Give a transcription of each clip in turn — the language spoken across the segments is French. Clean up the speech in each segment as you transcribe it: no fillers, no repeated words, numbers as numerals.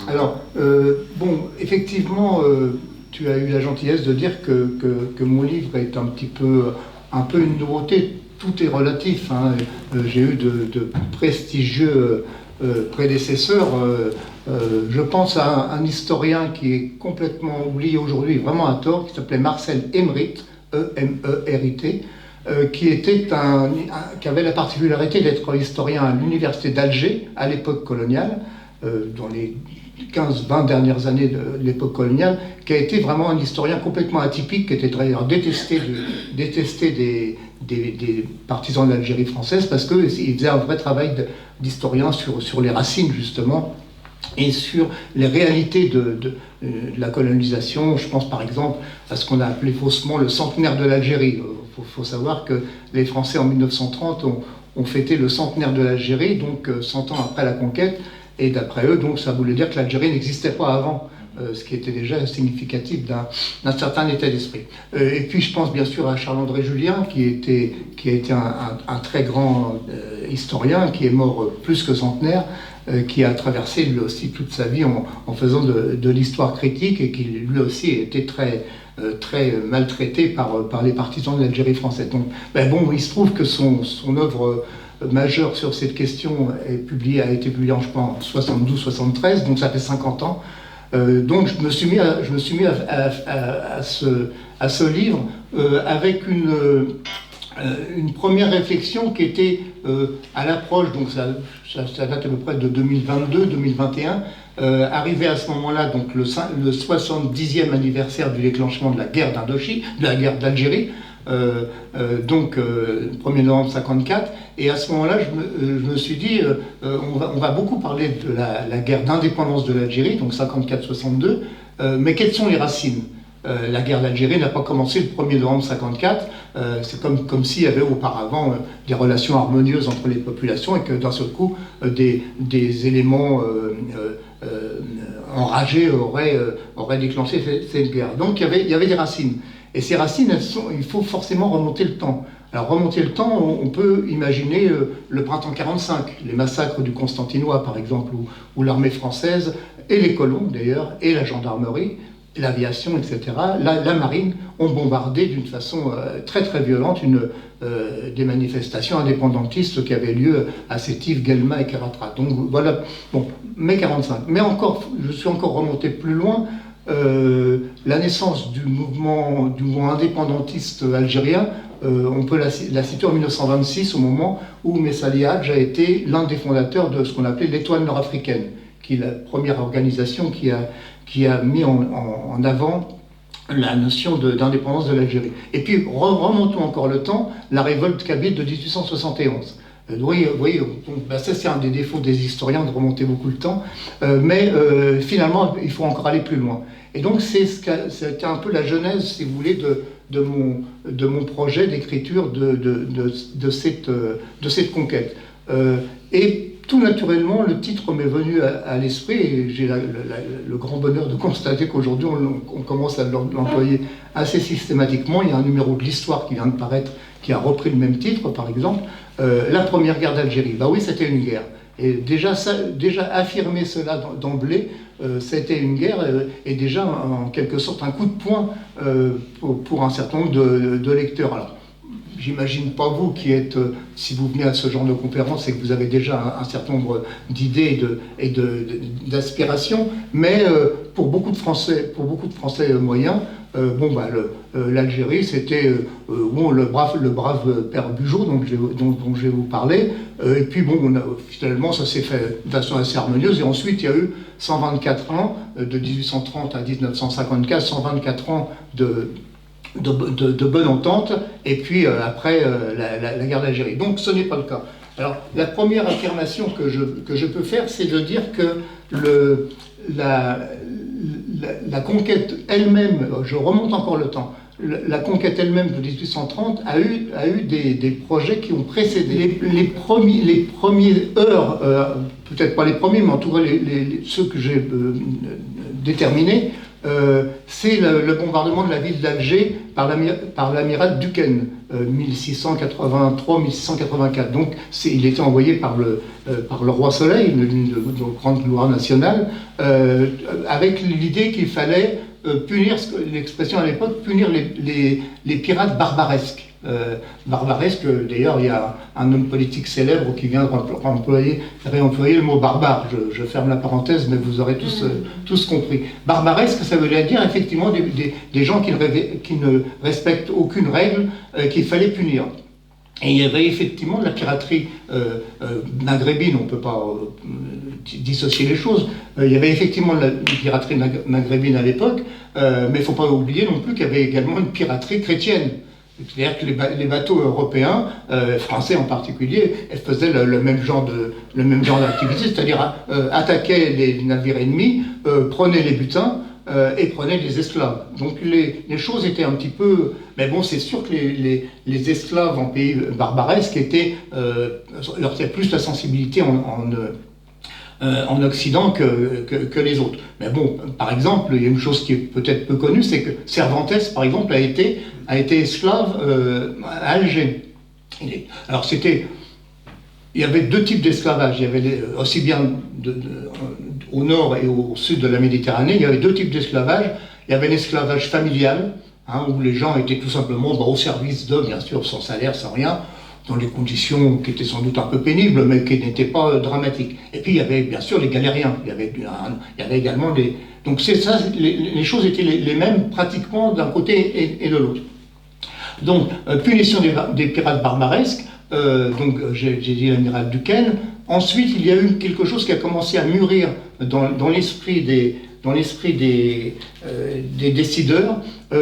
Alors, bon, effectivement, tu as eu la gentillesse de dire que mon livre est un peu une nouveauté. Tout est relatif, hein. J'ai eu de prestigieux prédécesseurs. Je pense à un historien qui est complètement oublié aujourd'hui, vraiment à tort, qui s'appelait Marcel Emerit, E-M-E-R-I-T, qui avait la particularité d'être historien à l'université d'Alger à l'époque coloniale, dans les 15-20 dernières années de l'époque coloniale, qui a été vraiment un historien complètement atypique, qui était d'ailleurs détesté des partisans de l'Algérie française, parce qu'il faisait un vrai travail d'historien sur les racines, justement, et sur les réalités de la colonisation. Je pense par exemple à ce qu'on a appelé faussement le centenaire de l'Algérie. Il faut savoir que les Français en 1930 ont fêté le centenaire de l'Algérie, donc 100 ans après la conquête, et d'après eux, donc, ça voulait dire que l'Algérie n'existait pas avant, ce qui était déjà significatif d'un certain état d'esprit. Et puis je pense bien sûr à Charles-André Julien, qui a été un très grand historien, qui est mort plus que centenaire, qui a traversé lui aussi toute sa vie en faisant de l'histoire critique, et qui lui aussi a été très maltraité par les partisans de l'Algérie française. Donc, bon, il se trouve que son œuvre majeure sur cette question a été publiée je pense, en 72-73, donc ça fait 50 ans. Donc je me suis mis à ce livre avec une première réflexion qui était à l'approche, donc ça date à peu près de 2022-2021, arrivé à ce moment-là, donc le 70e anniversaire du déclenchement de la guerre d'Indochine, de la guerre d'Algérie, donc 1er novembre 54, et à ce moment-là je me suis dit on va beaucoup parler de la guerre d'indépendance de l'Algérie, donc 54-62, mais quelles sont les racines? La guerre d'Algérie n'a pas commencé le 1er novembre 54, c'est comme s'il y avait auparavant des relations harmonieuses entre les populations, et que d'un seul coup des éléments enragés auraient déclenché cette guerre. Donc il y avait des racines. Et ces racines, il faut forcément remonter le temps. Alors remonter le temps, on peut imaginer le printemps 45, les massacres du Constantinois par exemple, où l'armée française, et les colons d'ailleurs, et la gendarmerie, l'aviation, etc., la marine, ont bombardé d'une façon très très violente des manifestations indépendantistes qui avaient lieu à Sétif, Guelma et Caratra. Donc voilà, bon, mai 45. Mais je suis encore remonté plus loin. La naissance du mouvement indépendantiste algérien, on peut la situer en 1926, au moment où Messali Hadj a été l'un des fondateurs de ce qu'on appelait l'Étoile nord-africaine, qui est la première organisation qui a mis en avant la notion d'indépendance de l'Algérie. Et puis remontons encore le temps, la révolte kabyle de 1871. Oui, ça c'est un des défauts des historiens, de remonter beaucoup le temps, mais finalement il faut encore aller plus loin. Et donc c'était un peu la genèse, si vous voulez, de mon projet d'écriture de cette conquête. Et tout naturellement, le titre m'est venu à l'esprit, et j'ai le grand bonheur de constater qu'aujourd'hui on commence à l'employer assez systématiquement. Il y a un numéro de l'Histoire qui vient de paraître, qui a repris le même titre, par exemple, la première guerre d'Algérie. Bah oui, c'était une guerre. Et déjà affirmer cela d'emblée, c'était une guerre, et déjà en quelque sorte un coup de poing pour un certain nombre de lecteurs. Alors, j'imagine pas vous qui êtes, si vous venez à ce genre de conférence, et que vous avez déjà un certain nombre d'idées et d'aspirations, mais pour beaucoup de Français moyens, l'Algérie, c'était le brave père Bugeaud dont je vais vous parler, et puis finalement ça s'est fait de façon assez harmonieuse, et ensuite il y a eu 124 ans, de 1830 à 1954, 124 ans de bonne entente, et puis après la guerre d'Algérie. Donc ce n'est pas le cas. Alors la première affirmation que je peux faire, c'est de dire que la conquête elle-même, je remonte encore le temps, la conquête elle-même de 1830 a eu des projets qui ont précédé. Les premiers heures, peut-être pas les premiers, mais en tout cas ceux que j'ai déterminés, c'est le bombardement de la ville d'Alger par l'amiral Duquesne, 1683-1684. Donc il était envoyé par le roi Soleil, une grande gloire nationale, avec l'idée qu'il fallait punir, l'expression à l'époque, punir les pirates barbaresques. Barbaresque, d'ailleurs, il y a un homme politique célèbre qui vient de réemployer le mot barbare. Je ferme la parenthèse, mais vous aurez tous compris. Barbaresque, ça veut dire effectivement des gens qui ne respectent aucune règle, qu'il fallait punir. Et il y avait effectivement de la piraterie maghrébine, on ne peut pas dissocier les choses. Il y avait effectivement de la piraterie maghrébine à l'époque, mais il ne faut pas oublier non plus qu'il y avait également une piraterie chrétienne. C'est-à-dire que les bateaux européens, français en particulier, faisaient le même genre d'activité, c'est-à-dire attaquaient les navires ennemis, prenaient les butins, et prenaient des esclaves. Donc les choses étaient un petit peu... Mais bon, c'est sûr que les esclaves en pays barbaresque leur étaient plus la sensibilité en Occident que les autres. Mais bon, par exemple, il y a une chose qui est peut-être peu connue, c'est que Cervantes, par exemple, a été esclave à Alger. Alors il y avait deux types d'esclavage. Il y avait aussi bien au nord et au sud de la Méditerranée, il y avait deux types d'esclavage. Il y avait l'esclavage familial, où les gens étaient tout simplement au service d'eux, bien sûr, sans salaire, sans rien, dans des conditions qui étaient sans doute un peu pénibles, mais qui n'étaient pas dramatiques. Et puis il y avait bien sûr les galériens. Il y avait également des... Donc les choses étaient les mêmes pratiquement d'un côté et de l'autre. Donc, punition des pirates barbaresques, donc j'ai dit l'amiral Duquesne. Ensuite, il y a eu quelque chose qui a commencé à mûrir dans l'esprit des décideurs,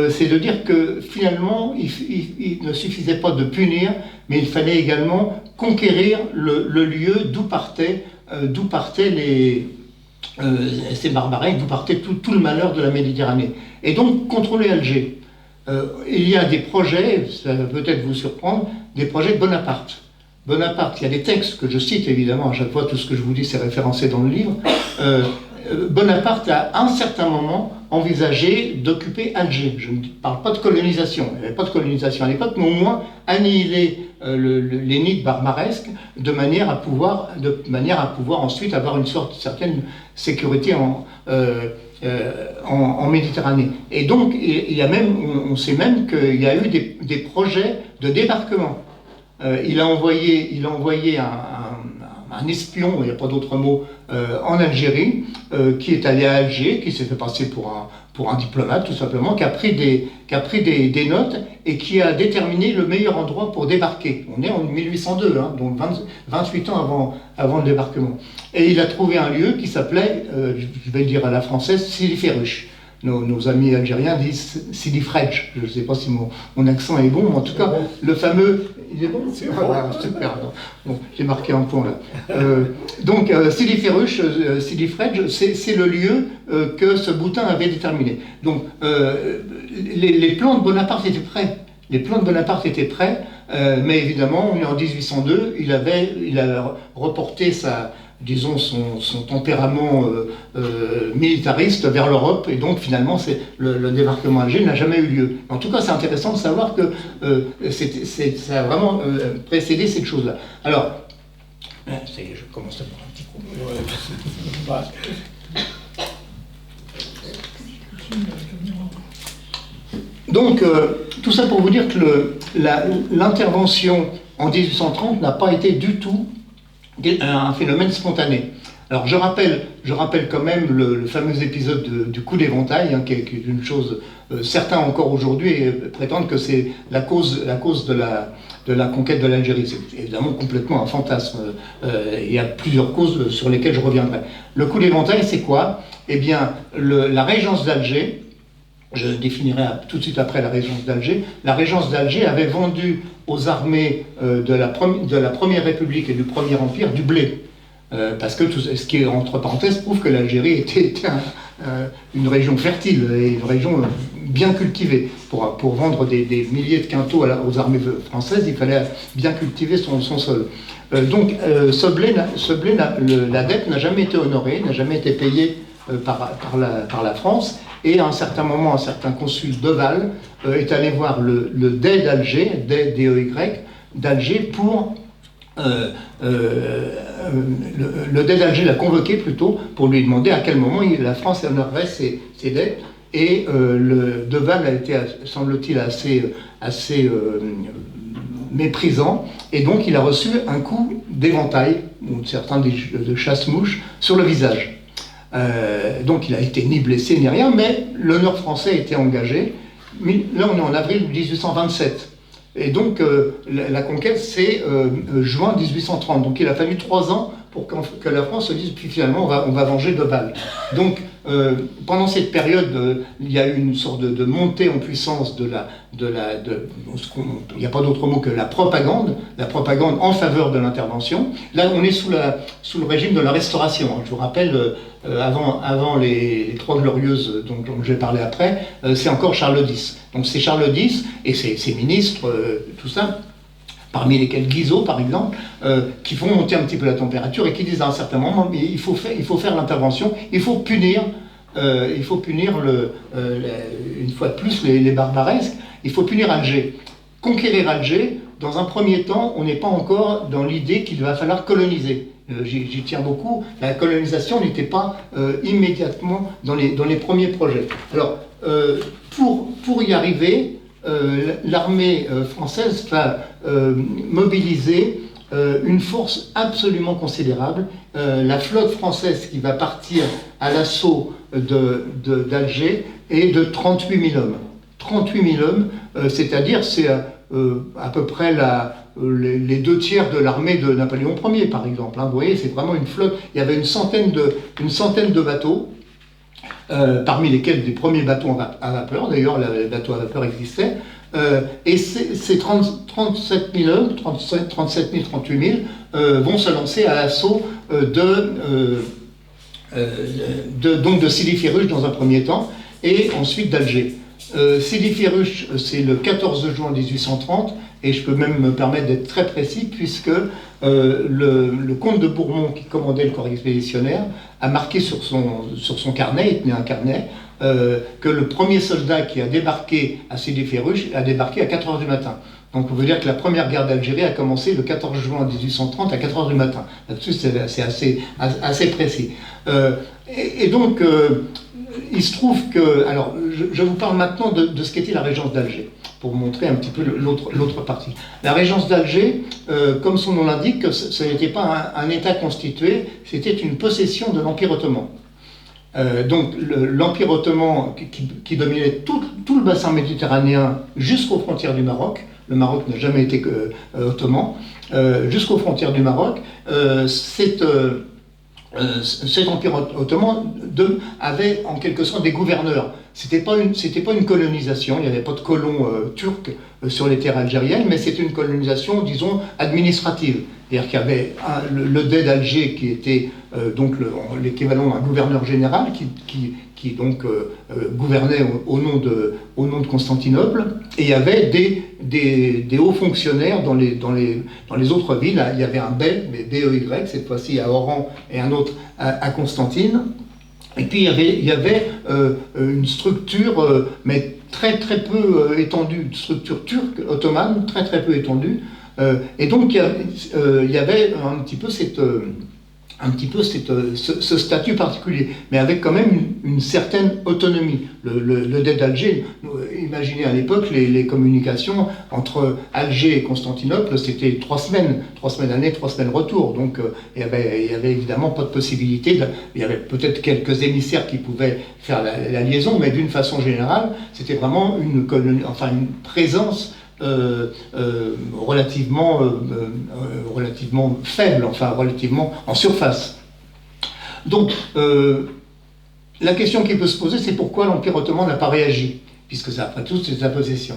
c'est de dire que finalement, il ne suffisait pas de punir, mais il fallait également conquérir le lieu d'où partaient ces barbares, d'où partait tout le malheur de la Méditerranée. Et donc, contrôler Alger. Il y a des projets, ça va peut-être vous surprendre, des projets de Bonaparte. Bonaparte, il y a des textes que je cite évidemment, à chaque fois tout ce que je vous dis c'est référencé dans le livre. Bonaparte a à un certain moment envisagé d'occuper Alger. Je ne parle pas de colonisation, il n'y avait pas de colonisation à l'époque, mais au moins annihiler les nids barbaresques de manière à pouvoir ensuite avoir une certaine sécurité en Méditerranée. Et donc, on sait même qu'il y a eu des projets de débarquement. Il a envoyé un espion, il n'y a pas d'autre mot, en Algérie, qui est allé à Alger, qui s'est fait passer pour un diplomate tout simplement, qui a pris des notes et qui a déterminé le meilleur endroit pour débarquer. On est en 1802, donc 28 ans avant le débarquement. Et il a trouvé un lieu qui s'appelait, je vais le dire à la française, Sidi Ferruch. Nos amis algériens disent Sidi Fredj. Je ne sais pas si mon accent est bon, mais en tout cas, le fameux... Il est bon, voilà, super. Bon, j'ai marqué un point là. Donc, Sidi Ferruch, Sidi Fredj, c'est le lieu que ce boutin avait déterminé. Donc, les plans de Bonaparte étaient prêts. Les plans de Bonaparte étaient prêts, mais évidemment, on est en 1802, il a reporté son tempérament militariste vers l'Europe, et donc finalement le débarquement à Alger n'a jamais eu lieu. En tout cas, c'est intéressant de savoir que ça a vraiment précédé cette chose-là. Alors, ça y est, je commence à boire un petit coup. Donc, tout ça pour vous dire que l'intervention en 1830 n'a pas été du tout un phénomène spontané. Alors je rappelle quand même le fameux épisode du coup d'éventail, qui est une chose, certains encore aujourd'hui prétendent que c'est la cause de la conquête de l'Algérie. C'est évidemment complètement un fantasme. Il y a plusieurs causes sur lesquelles je reviendrai. Le coup d'éventail, c'est quoi? Eh bien, la régence d'Alger, je définirai tout de suite après la régence d'Alger. La régence d'Alger avait vendu aux armées de la Première République et du Premier Empire du blé. Parce que ce qui est entre parenthèses prouve que l'Algérie était une région fertile et une région bien cultivée. Pour vendre des milliers de quintaux aux armées françaises, il fallait bien cultiver son sol. Donc ce blé, la dette n'a jamais été honorée, n'a jamais été payée par la France. Et à un certain moment, un certain consul Deval est allé voir le Dey d'Alger, DEY, d'Alger pour... le Dey d'Alger l'a convoqué plutôt pour lui demander à quel moment la France honorerait ses dettes. Et le Deval a été, semble-t-il, assez méprisant, et donc il a reçu un coup d'éventail, ou certains de chasse-mouche, sur le visage. Donc il a été ni blessé ni rien, mais l'honneur français a été engagé. Mais là on est en avril 1827. Et donc la conquête c'est juin 1830. Donc il a fallu 3 ans pour que la France se dise, puis finalement on va venger Deval. Donc pendant cette période, il y a eu une sorte de montée en puissance il n'y a pas d'autre mot que la propagande en faveur de l'intervention. Là, on est sous le régime de la Restauration. Je vous rappelle, avant les Trois Glorieuses dont je vais parler après, c'est encore Charles X. Donc c'est Charles X et ses ministres, tout ça, parmi lesquels Guizot, par exemple, qui font monter un petit peu la température et qui disent à un certain moment, mais il faut faire l'intervention, il faut punir une fois de plus les barbaresques, il faut punir Alger. Conquérir Alger, dans un premier temps, on n'est pas encore dans l'idée qu'il va falloir coloniser. J'y tiens beaucoup, la colonisation n'était pas immédiatement dans les premiers projets. Alors, pour y arriver, l'armée française va mobiliser une force absolument considérable. La flotte française qui va partir à l'assaut d'Alger est de 38 000 hommes. 38 000 hommes, c'est-à-dire c'est à peu près les 2/3 de l'armée de Napoléon Ier, par exemple. Vous voyez, c'est vraiment une flotte. Il y avait une centaine de bateaux. Parmi lesquels des premiers bateaux à vapeur, d'ailleurs les bateaux à vapeur existaient, et ces 37 000 hommes, 38 000, vont se lancer à l'assaut donc de Sidi Ferruch dans un premier temps, et ensuite d'Alger. Sidi Ferruch, c'est le 14 juin 1830, et je peux même me permettre d'être très précis, puisque le comte de Bourmont, qui commandait le corps expéditionnaire, a marqué sur son carnet, il tenait un carnet, que le premier soldat qui a débarqué à Sidi Ferruch a débarqué à 4 h du matin. Donc on veut dire que la première guerre d'Algérie a commencé le 14 juin 1830 à 4 h du matin. Là-dessus, c'est assez précis. Et donc, il se trouve que... Alors, je vous parle maintenant de ce qu'était la régence d'Alger, pour vous montrer un petit peu l'autre partie. La régence d'Alger, comme son nom l'indique, ce n'était pas un État constitué, c'était une possession de l'Empire ottoman. Donc l'Empire ottoman qui dominait tout le bassin méditerranéen jusqu'aux frontières du Maroc. Le Maroc n'a jamais été ottoman. Jusqu'aux frontières du Maroc, cet empire ottoman avait en quelque sorte des gouverneurs. C'était pas une colonisation, il n'y avait pas de colons turcs sur les terres algériennes, mais c'était une colonisation, disons, administrative. C'est-à-dire qu'il y avait le Dey d'Alger qui était donc l'équivalent d'un gouverneur général qui donc gouvernait au nom de Constantinople, et il y avait des hauts fonctionnaires dans les autres villes. Il y avait un Bey, mais BEY cette fois-ci à Oran, et un autre à Constantine. Et puis il y avait une structure, mais très très peu étendue, une structure turque ottomane très très peu étendue. Et donc il y avait un petit peu ce statut particulier, mais avec quand même une certaine autonomie. Le Dey d'Alger, imaginez à l'époque les communications entre Alger et Constantinople, c'était 3 semaines aller, 3 semaines retour. Donc il y avait évidemment pas de possibilité. Il y avait peut-être quelques émissaires qui pouvaient faire la liaison, mais d'une façon générale, c'était vraiment une présence relativement faible, relativement en surface. Donc, la question qui peut se poser, c'est pourquoi l'Empire ottoman n'a pas réagi, puisque ça, après tout, c'est sa possession.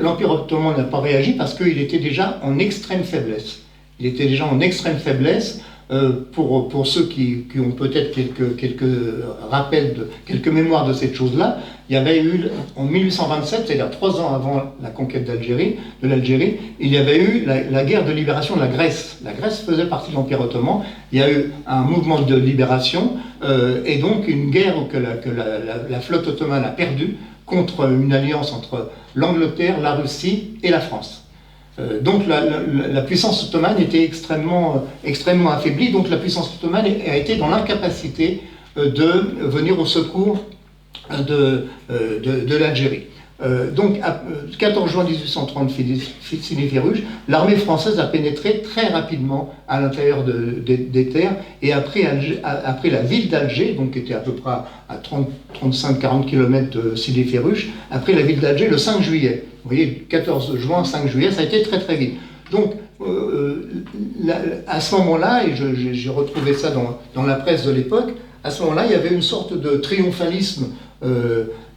L'Empire ottoman n'a pas réagi parce qu'il était déjà en extrême faiblesse. Il était déjà en extrême faiblesse. Pour ceux qui ont peut-être quelques rappels, quelques mémoires de cette chose-là, il y avait eu, en 1827, c'est-à-dire 3 ans avant la conquête de l'Algérie, il y avait eu la guerre de libération de la Grèce. La Grèce faisait partie de l'Empire ottoman. Il y a eu un mouvement de libération et donc une guerre que la flotte ottomane a perdue contre une alliance entre l'Angleterre, la Russie et la France. Donc la puissance ottomane était extrêmement affaiblie, donc la puissance ottomane a été dans l'incapacité de venir au secours de l'Algérie. Donc, 14 juin 1830, Siniferuge, l'armée française a pénétré très rapidement à l'intérieur des terres et après la ville d'Alger, donc qui était à peu près à 35-40 km de Siniferuge, après la ville d'Alger le 5 juillet. Vous voyez, 14 juin, 5 juillet, ça a été très très vite. Donc, à ce moment-là, et j'ai retrouvé ça dans la presse de l'époque, à ce moment-là, il y avait une sorte de triomphalisme.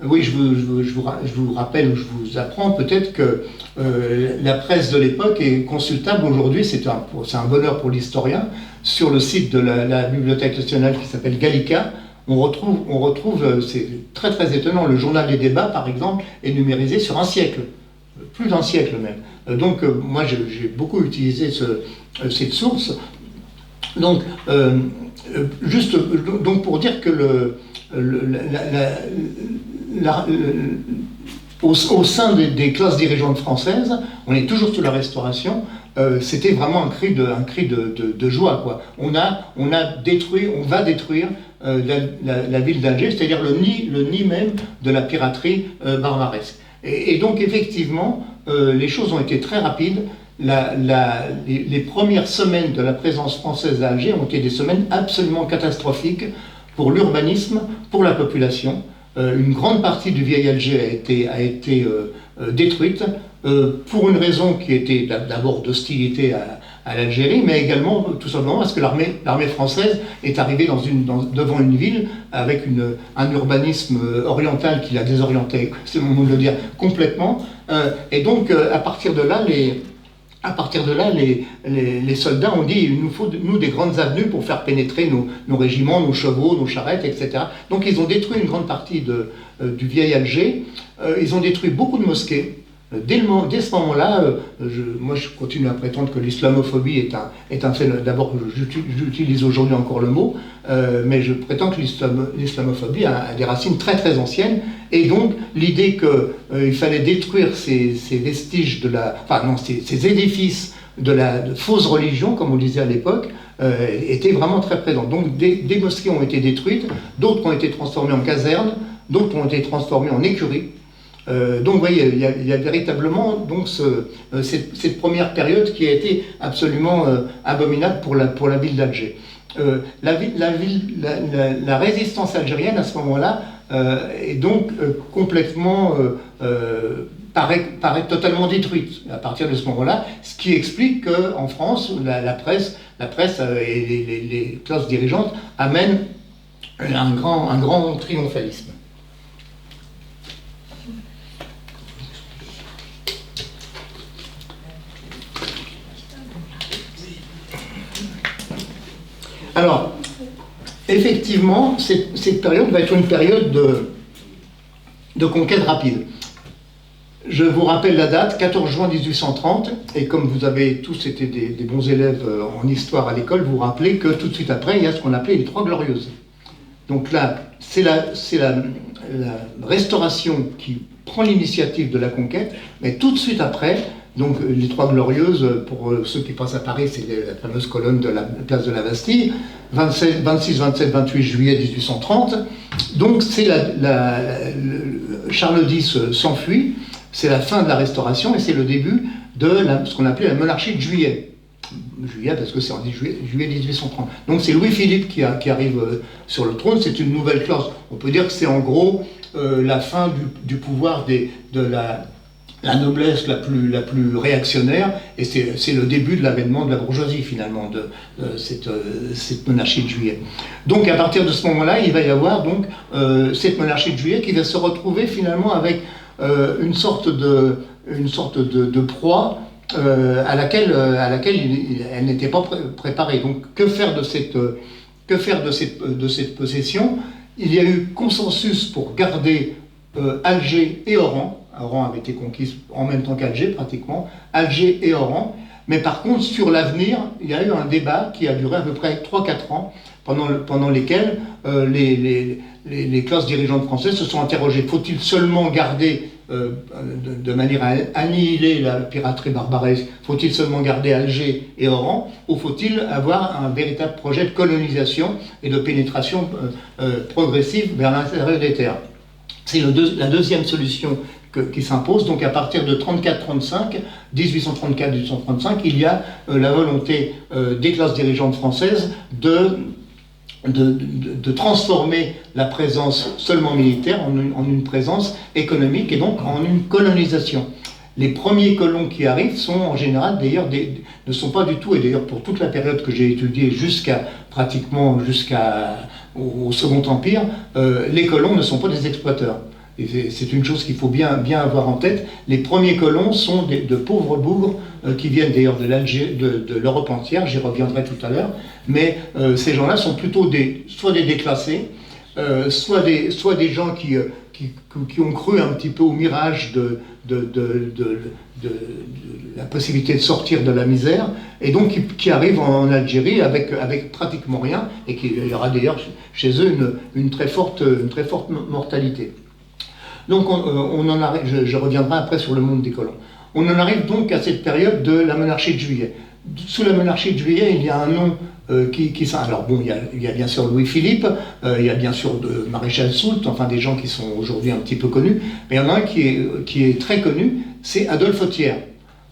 Oui, je vous rappelle ou je vous apprends peut-être que la presse de l'époque est consultable aujourd'hui, c'est un bonheur pour l'historien, sur le site de la Bibliothèque nationale qui s'appelle Gallica. On retrouve, c'est très très étonnant, le journal des débats par exemple est numérisé sur un siècle, plus d'un siècle même. Donc moi j'ai beaucoup utilisé cette source. Donc juste donc pour dire que au sein des classes dirigeantes françaises, on est toujours sous la Restauration, c'était vraiment un cri de joie, quoi. On va détruire la ville d'Alger, c'est-à-dire le nid même de la piraterie barbaresque. Et donc effectivement, les choses ont été très rapides. Les premières semaines de la présence française à Alger ont été des semaines absolument catastrophiques pour l'urbanisme, pour la population. Une grande partie du vieil Alger a été détruite pour une raison qui était d'abord d'hostilité à l'Algérie, mais également tout simplement parce que l'armée française est arrivée devant une ville avec un urbanisme oriental qui l'a désorienté, c'est mon mot de le dire, complètement. Et donc à partir de là, les soldats ont dit il nous faut des grandes avenues pour faire pénétrer nos régiments, nos chevaux, nos charrettes, etc. Donc ils ont détruit une grande partie du vieil Alger. Ils ont détruit beaucoup de mosquées. Dès ce moment-là, moi je continue à prétendre que l'islamophobie est un fait. D'abord, j'utilise aujourd'hui encore le mot, mais je prétends que l'islamophobie a des racines très très anciennes. Et donc l'idée qu'il fallait détruire ces vestiges ces édifices de fausses religions, comme on disait à l'époque, était vraiment très présente. Donc des mosquées ont été détruites, d'autres ont été transformées en casernes, d'autres ont été transformées en écuries. Donc vous voyez, il y a véritablement donc cette première période qui a été absolument abominable pour la ville d'Alger. La résistance algérienne à ce moment-là est donc complètement paraît totalement détruite à partir de ce moment-là, ce qui explique qu'en France, la presse et les classes dirigeantes amènent un grand triomphalisme. Alors, effectivement, cette période va être une période de conquête rapide. Je vous rappelle la date, 14 juin 1830, et comme vous avez tous été des bons élèves en histoire à l'école, vous vous rappelez que tout de suite après, il y a ce qu'on appelait les Trois Glorieuses. Donc là, c'est la Restauration qui prend l'initiative de la conquête, mais tout de suite après, donc les Trois Glorieuses, pour ceux qui passent à Paris, c'est la fameuse colonne de la place de la Bastille, 26, 27, 28 juillet 1830. Donc c'est Charles X s'enfuit, c'est la fin de la Restauration et c'est le début de ce qu'on appelait la monarchie de Juillet. Juillet parce que c'est en juillet 1830. Donc c'est Louis-Philippe qui arrive sur le trône, c'est une nouvelle classe. On peut dire que c'est en gros la fin du pouvoir de la noblesse la plus réactionnaire, et c'est le début de l'avènement de la bourgeoisie finalement, de cette monarchie de Juillet. Donc à partir de ce moment-là, il va y avoir donc cette monarchie de Juillet qui va se retrouver finalement avec une sorte de proie à laquelle elle n'était pas préparée. Donc que faire de cette possession? Il y a eu consensus pour garder Alger et Oran. Oran avait été conquise en même temps qu'Alger pratiquement, Alger et Oran. Mais par contre, sur l'avenir, il y a eu un débat qui a duré à peu près 3-4 ans, pendant lesquels les classes dirigeantes françaises se sont interrogées. Faut-il seulement garder, de manière à annihiler la piraterie barbaresque, faut-il seulement garder Alger et Oran, ou faut-il avoir un véritable projet de colonisation et de pénétration progressive vers l'intérieur des terres? C'est la deuxième solution qui s'impose. Donc à partir de 1834-1835, il y a la volonté des classes dirigeantes françaises de transformer la présence seulement militaire en une présence économique et donc en une colonisation. Les premiers colons qui arrivent sont en général d'ailleurs ne sont pas du tout, et d'ailleurs pour toute la période que j'ai étudiée jusqu'au Second Empire, les colons ne sont pas des exploiteurs. Et c'est une chose qu'il faut bien avoir en tête. Les premiers colons sont de pauvres bougres qui viennent d'ailleurs de l'Europe entière, j'y reviendrai tout à l'heure, mais ces gens-là sont plutôt soit des déclassés, soit des gens qui ont cru un petit peu au mirage de la possibilité de sortir de la misère, et donc qui arrivent en Algérie avec pratiquement rien, et qu'il y aura d'ailleurs chez eux une très forte mortalité. Donc on en arrive, je reviendrai après sur le monde des colons. On en arrive donc à cette période de la monarchie de Juillet. Sous la monarchie de Juillet, il y a un nom alors bon, il y a bien sûr Louis-Philippe, il y a bien sûr Maréchal Soult, enfin des gens qui sont aujourd'hui un petit peu connus, mais il y en a un qui est très connu, c'est Adolphe Thiers.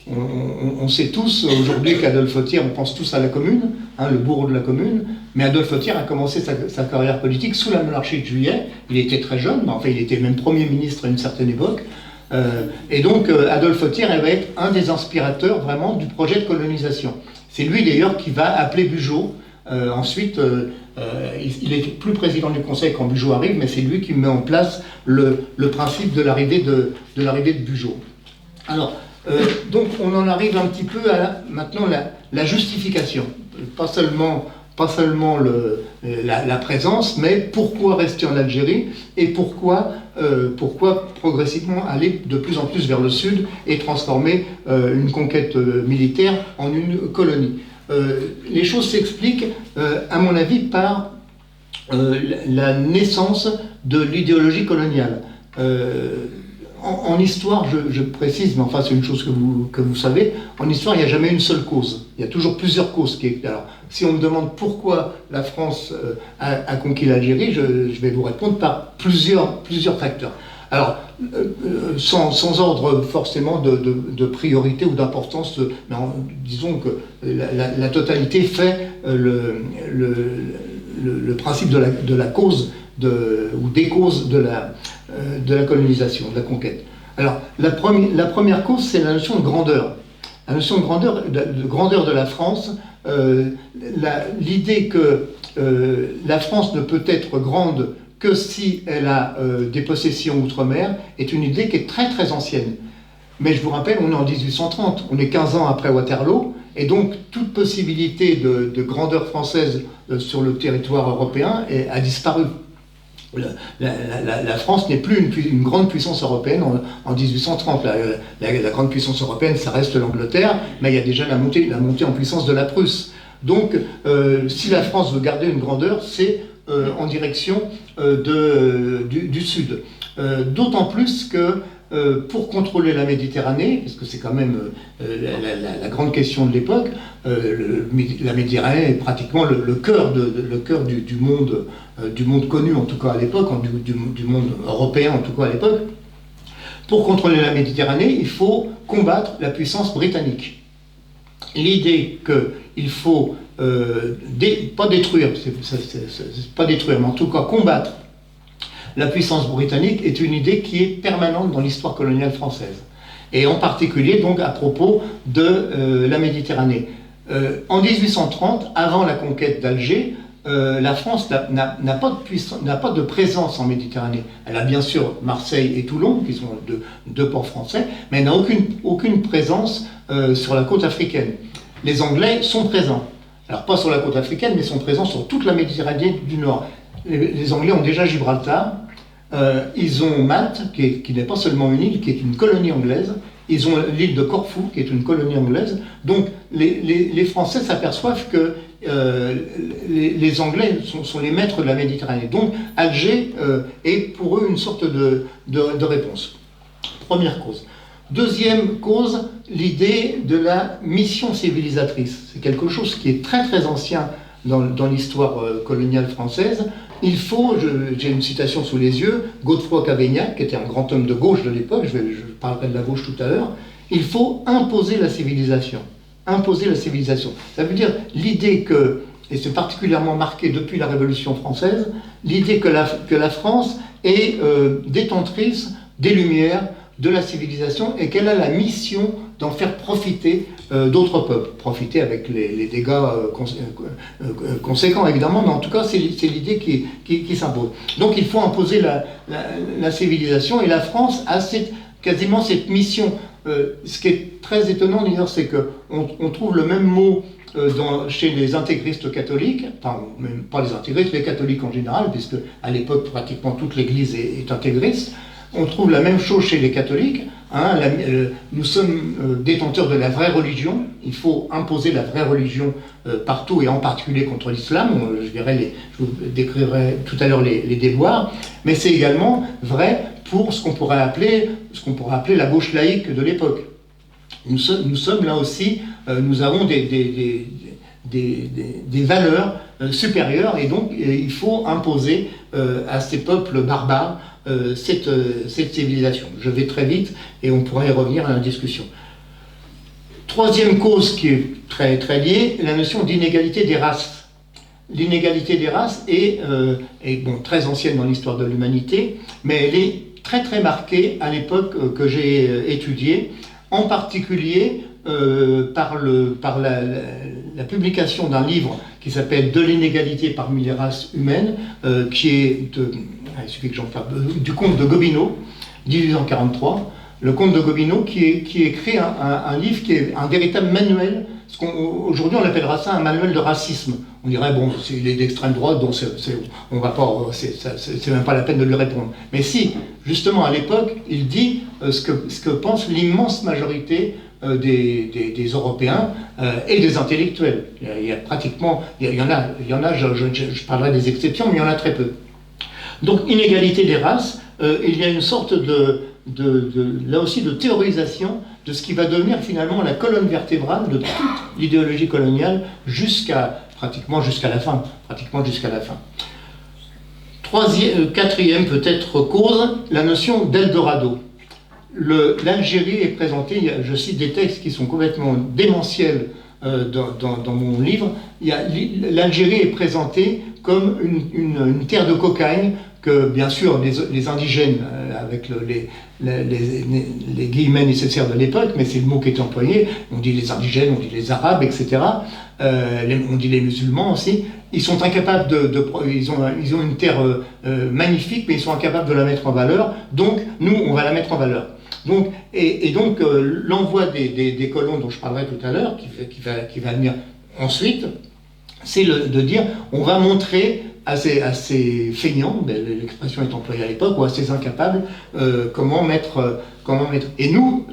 On sait tous aujourd'hui qu'Adolphe Thiers, on pense tous à la Commune, le bourreau de la Commune, mais Adolphe Thiers a commencé sa carrière politique sous la monarchie de Juillet. Il était très jeune, mais enfin il était même Premier ministre à une certaine époque. Et donc Adolphe Thiers va être un des inspirateurs vraiment du projet de colonisation. C'est lui d'ailleurs qui va appeler Bugeaud. Ensuite, il n'est plus président du Conseil quand Bugeaud arrive, mais c'est lui qui met en place le principe de l'arrivée de Bugeaud. Alors, donc on en arrive un petit peu à maintenant la justification. Pas seulement la présence, mais pourquoi rester en Algérie et pourquoi progressivement aller de plus en plus vers le sud et transformer une conquête militaire en une colonie. Les choses s'expliquent, à mon avis, par la naissance de l'idéologie coloniale. En histoire, je précise, mais enfin c'est une chose que vous savez, en histoire il n'y a jamais une seule cause, il y a toujours plusieurs causes. Alors si on me demande pourquoi la France a conquis l'Algérie, je vais vous répondre par plusieurs facteurs. Alors sans ordre forcément de priorité ou d'importance, mais disons que la totalité fait le principe de la cause ou des causes de la colonisation, de la conquête. Alors, la première cause, c'est la notion de grandeur. La notion de grandeur de la France, l'idée que la France ne peut être grande que si elle a des possessions outre-mer, est une idée qui est très très ancienne. Mais je vous rappelle, on est en 1830, on est 15 ans après Waterloo, et donc toute possibilité de grandeur française sur le territoire européen a disparu. La France n'est plus une grande puissance européenne en 1830. La grande puissance européenne, ça reste l'Angleterre, mais il y a déjà la montée en puissance de la Prusse. Donc, si la France veut garder une grandeur, c'est en direction du sud. D'autant plus que pour contrôler la Méditerranée, parce que c'est quand même la grande question de l'époque, la Méditerranée est pratiquement le cœur du monde connu, en tout cas à l'époque, du monde européen, en tout cas à l'époque. Pour contrôler la Méditerranée, il faut combattre la puissance britannique. L'idée qu'il faut pas détruire, mais en tout cas combattre la puissance britannique est une idée qui est permanente dans l'histoire coloniale française. Et en particulier donc à propos de la Méditerranée. En 1830, avant la conquête d'Alger, la France n'a pas de présence en Méditerranée. Elle a bien sûr Marseille et Toulon, qui sont deux ports français, mais elle n'a aucune présence sur la côte africaine. Les Anglais sont présents. Alors pas sur la côte africaine, mais sont présents sur toute la Méditerranée du Nord. Les Anglais ont déjà Gibraltar, ils ont Malte, qui n'est pas seulement une île, qui est une colonie anglaise. Ils ont l'île de Corfou, qui est une colonie anglaise. Donc les Français s'aperçoivent que les Anglais sont les maîtres de la Méditerranée. Donc Alger est pour eux une sorte de réponse. Première cause. Deuxième cause, l'idée de la mission civilisatrice. C'est quelque chose qui est très très ancien dans l'histoire coloniale française. Il faut, j'ai une citation sous les yeux, Godefroy Cavaignac, qui était un grand homme de gauche de l'époque, je parlerai de la gauche tout à l'heure, il faut imposer la civilisation. Imposer la civilisation. Ça veut dire l'idée que, et c'est particulièrement marqué depuis la Révolution française, l'idée que la France est détentrice des Lumières, de la civilisation, et qu'elle a la mission d'en faire profiter d'autres peuples. Profiter avec les dégâts conséquents, évidemment, mais en tout cas, c'est l'idée qui s'impose. Donc il faut imposer la civilisation, et la France a quasiment cette mission. Ce qui est très étonnant, d'ailleurs, c'est qu'on trouve le même mot chez les intégristes catholiques, enfin, même pas les intégristes, les catholiques en général, puisque à l'époque, pratiquement toute l'Église est intégriste. On trouve la même chose chez les catholiques. Nous sommes détenteurs de la vraie religion. Il faut imposer la vraie religion partout, et en particulier contre l'islam. Je vous décrirai tout à l'heure les déboires. Mais c'est également vrai pour ce qu'on pourrait appeler la gauche laïque de l'époque. Nous sommes là aussi, nous avons des valeurs supérieures, et donc il faut imposer à ces peuples barbares cette civilisation. Je vais très vite et on pourra y revenir à la discussion. Troisième cause qui est très, très liée, la notion d'inégalité des races. L'inégalité des races est très ancienne dans l'histoire de l'humanité, mais elle est très très marquée à l'époque que j'ai étudiée, en particulier par la publication d'un livre qui s'appelle « De l'inégalité parmi les races humaines », qui est, il suffit que j'en parle, du comte de Gobineau, 1843. Le comte de Gobineau qui écrit un livre qui est un véritable manuel. Aujourd'hui on appellera ça un manuel de racisme. On dirait, bon, il est d'extrême droite, donc on va pas, c'est même pas la peine de lui répondre. Mais si, justement à l'époque, il dit ce que pense l'immense majorité des Européens et des intellectuels. Il y a pratiquement, il y en a, je parlerai des exceptions, mais il y en a très peu. Donc, inégalité des races, il y a une sorte là aussi de théorisation de ce qui va devenir finalement la colonne vertébrale de toute l'idéologie coloniale pratiquement jusqu'à la fin. Quatrième peut-être cause, la notion d'Eldorado. L'Algérie est présentée, je cite des textes qui sont complètement démentiels dans mon livre, l'Algérie est présentée comme une terre de cocaïne que, bien sûr, les indigènes, avec les guillemets nécessaires de l'époque, mais c'est le mot qui est employé, on dit les indigènes, on dit les arabes, etc., on dit les musulmans aussi, ils sont incapables ils ont une terre magnifique, mais ils sont incapables de la mettre en valeur, donc nous, on va la mettre en valeur. Donc, donc l'envoi des colons dont je parlerai tout à l'heure, qui va venir ensuite, c'est de dire, on va montrer à ces feignants, l'expression est employée à l'époque, ou à ces incapables, comment mettre. Et nous,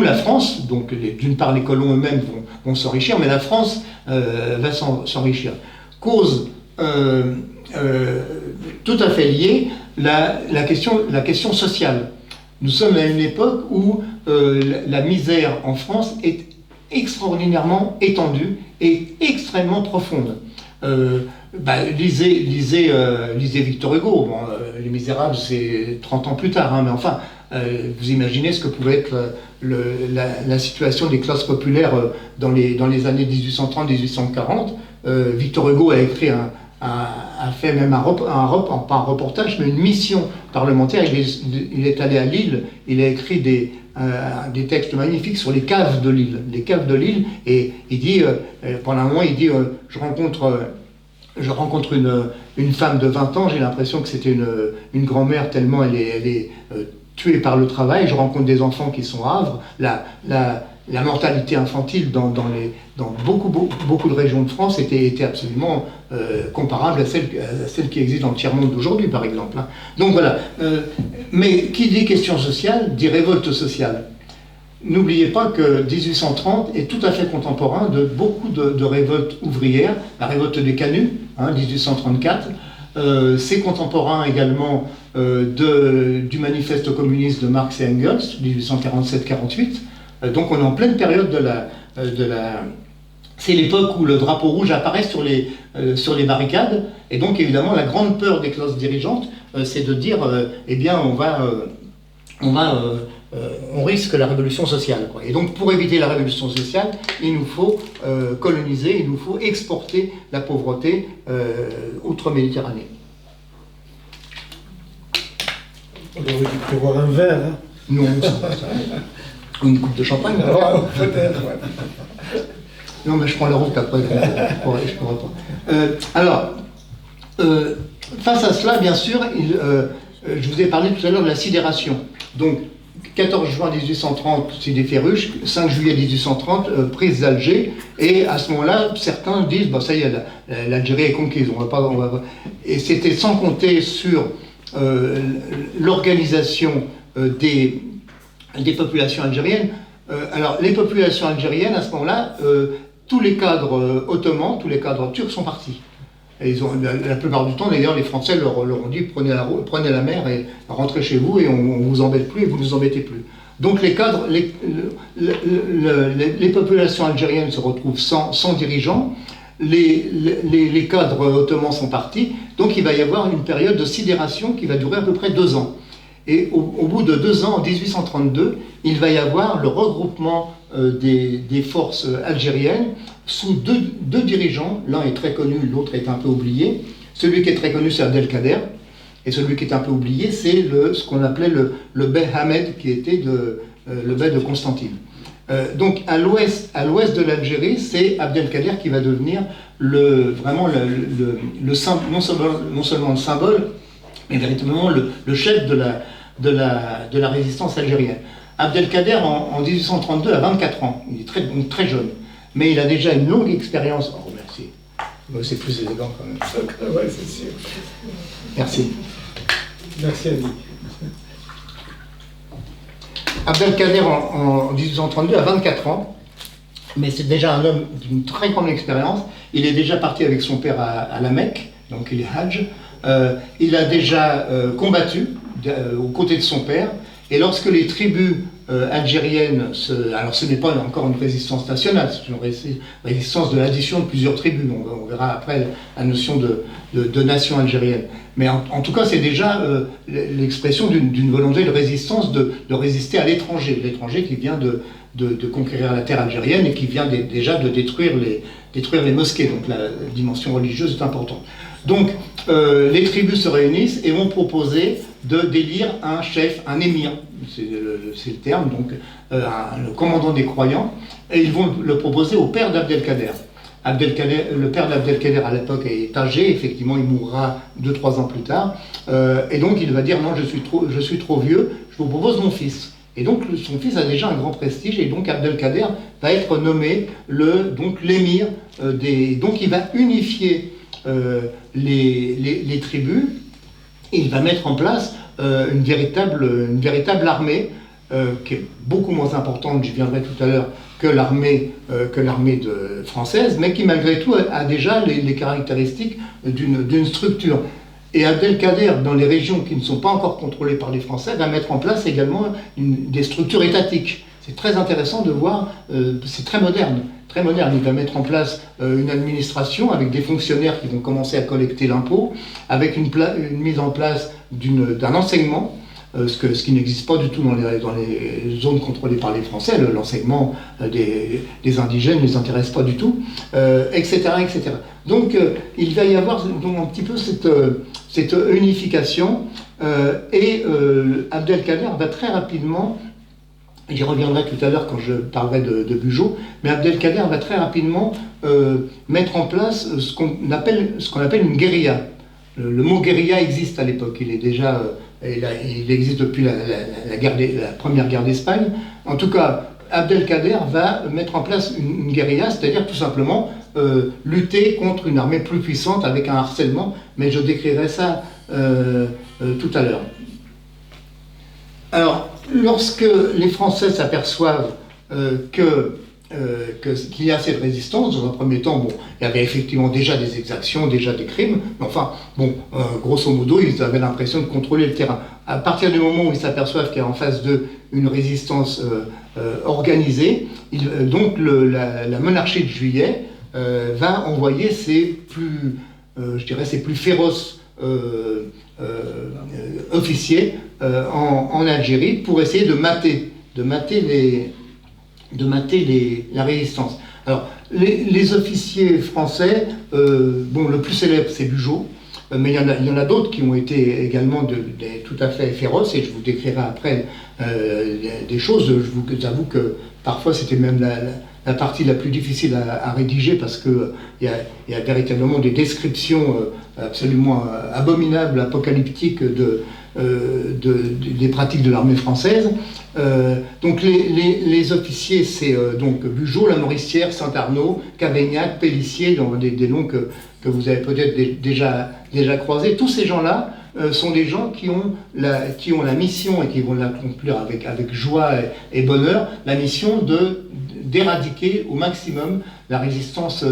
la France, donc d'une part les colons eux-mêmes vont s'enrichir, mais la France va s'enrichir. Cause tout à fait liée, la question sociale. Nous sommes à une époque où la misère en France est extraordinairement étendue et extrêmement profonde. Lisez Victor Hugo. Bon, Les Misérables, c'est 30 ans plus tard, hein, mais enfin, vous imaginez ce que pouvait être la situation des classes populaires dans les années 1830-1840. Victor Hugo a écrit a fait même pas un reportage, mais une mission parlementaire. Il est allé à Lille, il a écrit des textes magnifiques sur les caves de Lille. Les caves de Lille, et il dit, pendant un moment, il dit, je rencontre je rencontre une femme de 20 ans, j'ai l'impression que c'était une grand-mère tellement elle est tuée par le travail. Je rencontre des enfants qui sont havres. La mortalité infantile dans beaucoup de régions de France était absolument comparable à celle qui existe dans le tiers-monde d'aujourd'hui, par exemple. Donc voilà. Mais qui dit question sociale, dit révolte sociale. N'oubliez pas que 1830 est tout à fait contemporain de beaucoup de révoltes ouvrières, la révolte des Canuts, 1834. C'est contemporain également du manifeste communiste de Marx et Engels, 1847-48. Donc on est en pleine période c'est l'époque où le drapeau rouge apparaît sur les barricades, et donc évidemment la grande peur des classes dirigeantes, c'est de dire, eh bien on risque la révolution sociale, quoi. Et donc pour éviter la révolution sociale, il nous faut coloniser, il nous faut exporter la pauvreté outre-Méditerranée. On aurait dû prévoir un verre, hein. Non, c'est pas ça. Une coupe de champagne. Peut-être, ouais. Non, mais je prends la route après, je pourrais pas. Face à cela, bien sûr, je vous ai parlé tout à l'heure de la sidération. Donc, 14 juin 1830, Sidéféruche, 5 juillet 1830, prise d'Alger, et à ce moment-là, certains disent, bah, ça y est, l'Algérie est conquise, on va pas... Et c'était sans compter sur l'organisation des populations algériennes. Alors, les populations algériennes, à ce moment-là, tous les cadres ottomans, tous les cadres turcs sont partis. Et la plupart du temps, d'ailleurs, les Français leur ont dit prenez la mer et rentrez chez vous et on ne vous embête plus et vous ne nous embêtez plus. Donc les cadres, les populations algériennes se retrouvent sans dirigeants, les cadres ottomans sont partis, donc il va y avoir une période de sidération qui va durer à peu près 2 ans. Et au bout de 2 ans, en 1832, il va y avoir le regroupement des forces algériennes sous deux dirigeants. L'un est très connu, l'autre est un peu oublié. Celui qui est très connu, c'est Abdelkader. Et celui qui est un peu oublié, c'est ce qu'on appelait le Bey Hamed, qui était le Bey de Constantine. Donc à l'ouest de l'Algérie, c'est Abdelkader qui va devenir vraiment non seulement le symbole, mais véritablement le chef de la résistance algérienne. Abdelkader, en 1832, a 24 ans. Il est très jeune. Mais il a déjà une longue expérience. Oh, merci. C'est plus élégant quand même. Ouais, c'est sûr. Merci. Merci, Annie. Abdelkader, en 1832, a 24 ans. Mais c'est déjà un homme d'une très grande expérience. Il est déjà parti avec son père à la Mecque, donc il est Hajj. Il a déjà combattu aux côtés de son père. Et lorsque les tribus algériennes, alors ce n'est pas encore une résistance nationale, c'est une résistance de l'addition de plusieurs tribus. On verra après la notion de nation algérienne. Mais en tout cas, c'est déjà l'expression d'une volonté de résistance, de résister à l'étranger. L'étranger qui vient de conquérir la terre algérienne et qui vient déjà de détruire les mosquées. Donc la dimension religieuse est importante. Donc les tribus se réunissent et vont proposer d'élire un chef, un émir, c'est le terme, donc le commandant des croyants, et ils vont le proposer au père d'Abdelkader. Le père d'Abdelkader à l'époque est âgé, effectivement il mourra 2-3 ans plus tard, et donc il va dire non, je suis trop vieux, je vous propose mon fils. Et donc son fils a déjà un grand prestige, et donc Abdelkader va être nommé l'émir donc il va unifier les tribus. Il va mettre en place une véritable armée qui est beaucoup moins importante, j'y viendrai tout à l'heure, que l'armée française, mais qui malgré tout a déjà les caractéristiques d'une structure. Et Abdelkader, dans les régions qui ne sont pas encore contrôlées par les Français, va mettre en place également des structures étatiques. C'est très intéressant de voir, c'est très moderne. Très moderne, il va mettre en place une administration avec des fonctionnaires qui vont commencer à collecter l'impôt, avec une mise en place d'un enseignement, ce qui n'existe pas du tout dans les zones contrôlées par les Français. L'enseignement des indigènes ne les intéresse pas du tout, etc., etc. Donc il va y avoir donc, un petit peu cette unification, et Abdelkader va très rapidement J'y reviendrai tout à l'heure quand je parlerai de Bugeaud, mais Abdelkader va très rapidement mettre en place ce qu'on appelle une guérilla. Le mot guérilla existe à l'époque, il est déjà, il existe depuis la première guerre d'Espagne. En tout cas, Abdelkader va mettre en place une guérilla, c'est-à-dire tout simplement lutter contre une armée plus puissante avec un harcèlement, mais je décrirai ça tout à l'heure. Alors, lorsque les Français s'aperçoivent qu'il y a cette résistance, dans un premier temps, bon, il y avait effectivement déjà des exactions, déjà des crimes, mais enfin, bon, grosso modo, ils avaient l'impression de contrôler le terrain. À partir du moment où ils s'aperçoivent qu'il y a en face d'eux une résistance organisée, donc la monarchie de Juillet va envoyer ses plus féroces officiers en Algérie pour essayer de mater la résistance. Alors, les officiers français, bon, le plus célèbre c'est Bugeaud, mais il y en a d'autres qui ont été également tout à fait féroces, et je vous décrirai après des choses. Je vous avoue que parfois c'était même la partie la plus difficile à rédiger, parce qu'il y a véritablement des descriptions absolument abominables, apocalyptiques des pratiques de l'armée française. Donc les officiers, c'est donc Bugeaud, Lamoricière, Saint-Arnaud, Cavaignac, Pélissier, donc des noms que vous avez peut-être déjà croisés. Tous ces gens-là sont des gens qui ont la mission, et qui vont l'accomplir avec joie et bonheur, la mission d'éradiquer au maximum la résistance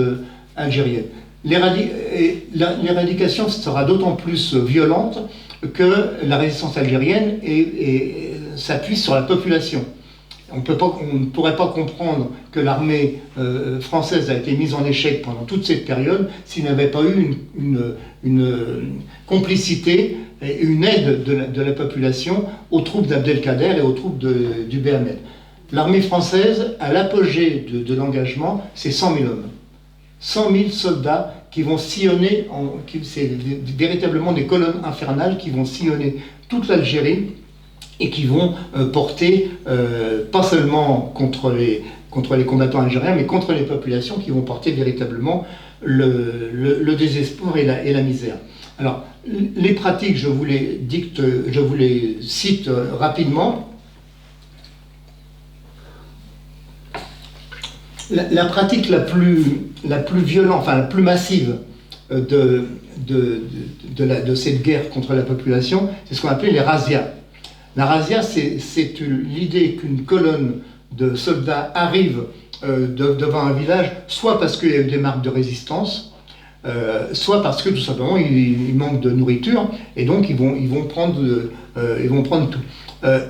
algérienne. L'éradication sera d'autant plus violente que la résistance algérienne s'appuie sur la population. On ne pourrait pas comprendre que l'armée française a été mise en échec pendant toute cette période s'il n'y avait pas eu une complicité et une aide de la population aux troupes d'Abdelkader et aux troupes du Béhamed. L'armée française, à l'apogée de l'engagement, c'est 100 000 hommes. 100 000 soldats qui vont sillonner, c'est véritablement des colonnes infernales qui vont sillonner toute l'Algérie et qui vont porter, pas seulement contre les combattants algériens, mais contre les populations, qui vont porter véritablement le désespoir et la misère. Alors, les pratiques, je vous les cite rapidement. La pratique la plus violente, enfin la plus massive de cette guerre contre la population, c'est ce qu'on appelait les razzias. La razzia, c'est l'idée qu'une colonne de soldats arrive devant un village, soit parce qu'il y a eu des marques de résistance, soit parce que tout simplement il manque de nourriture, et donc ils vont prendre tout.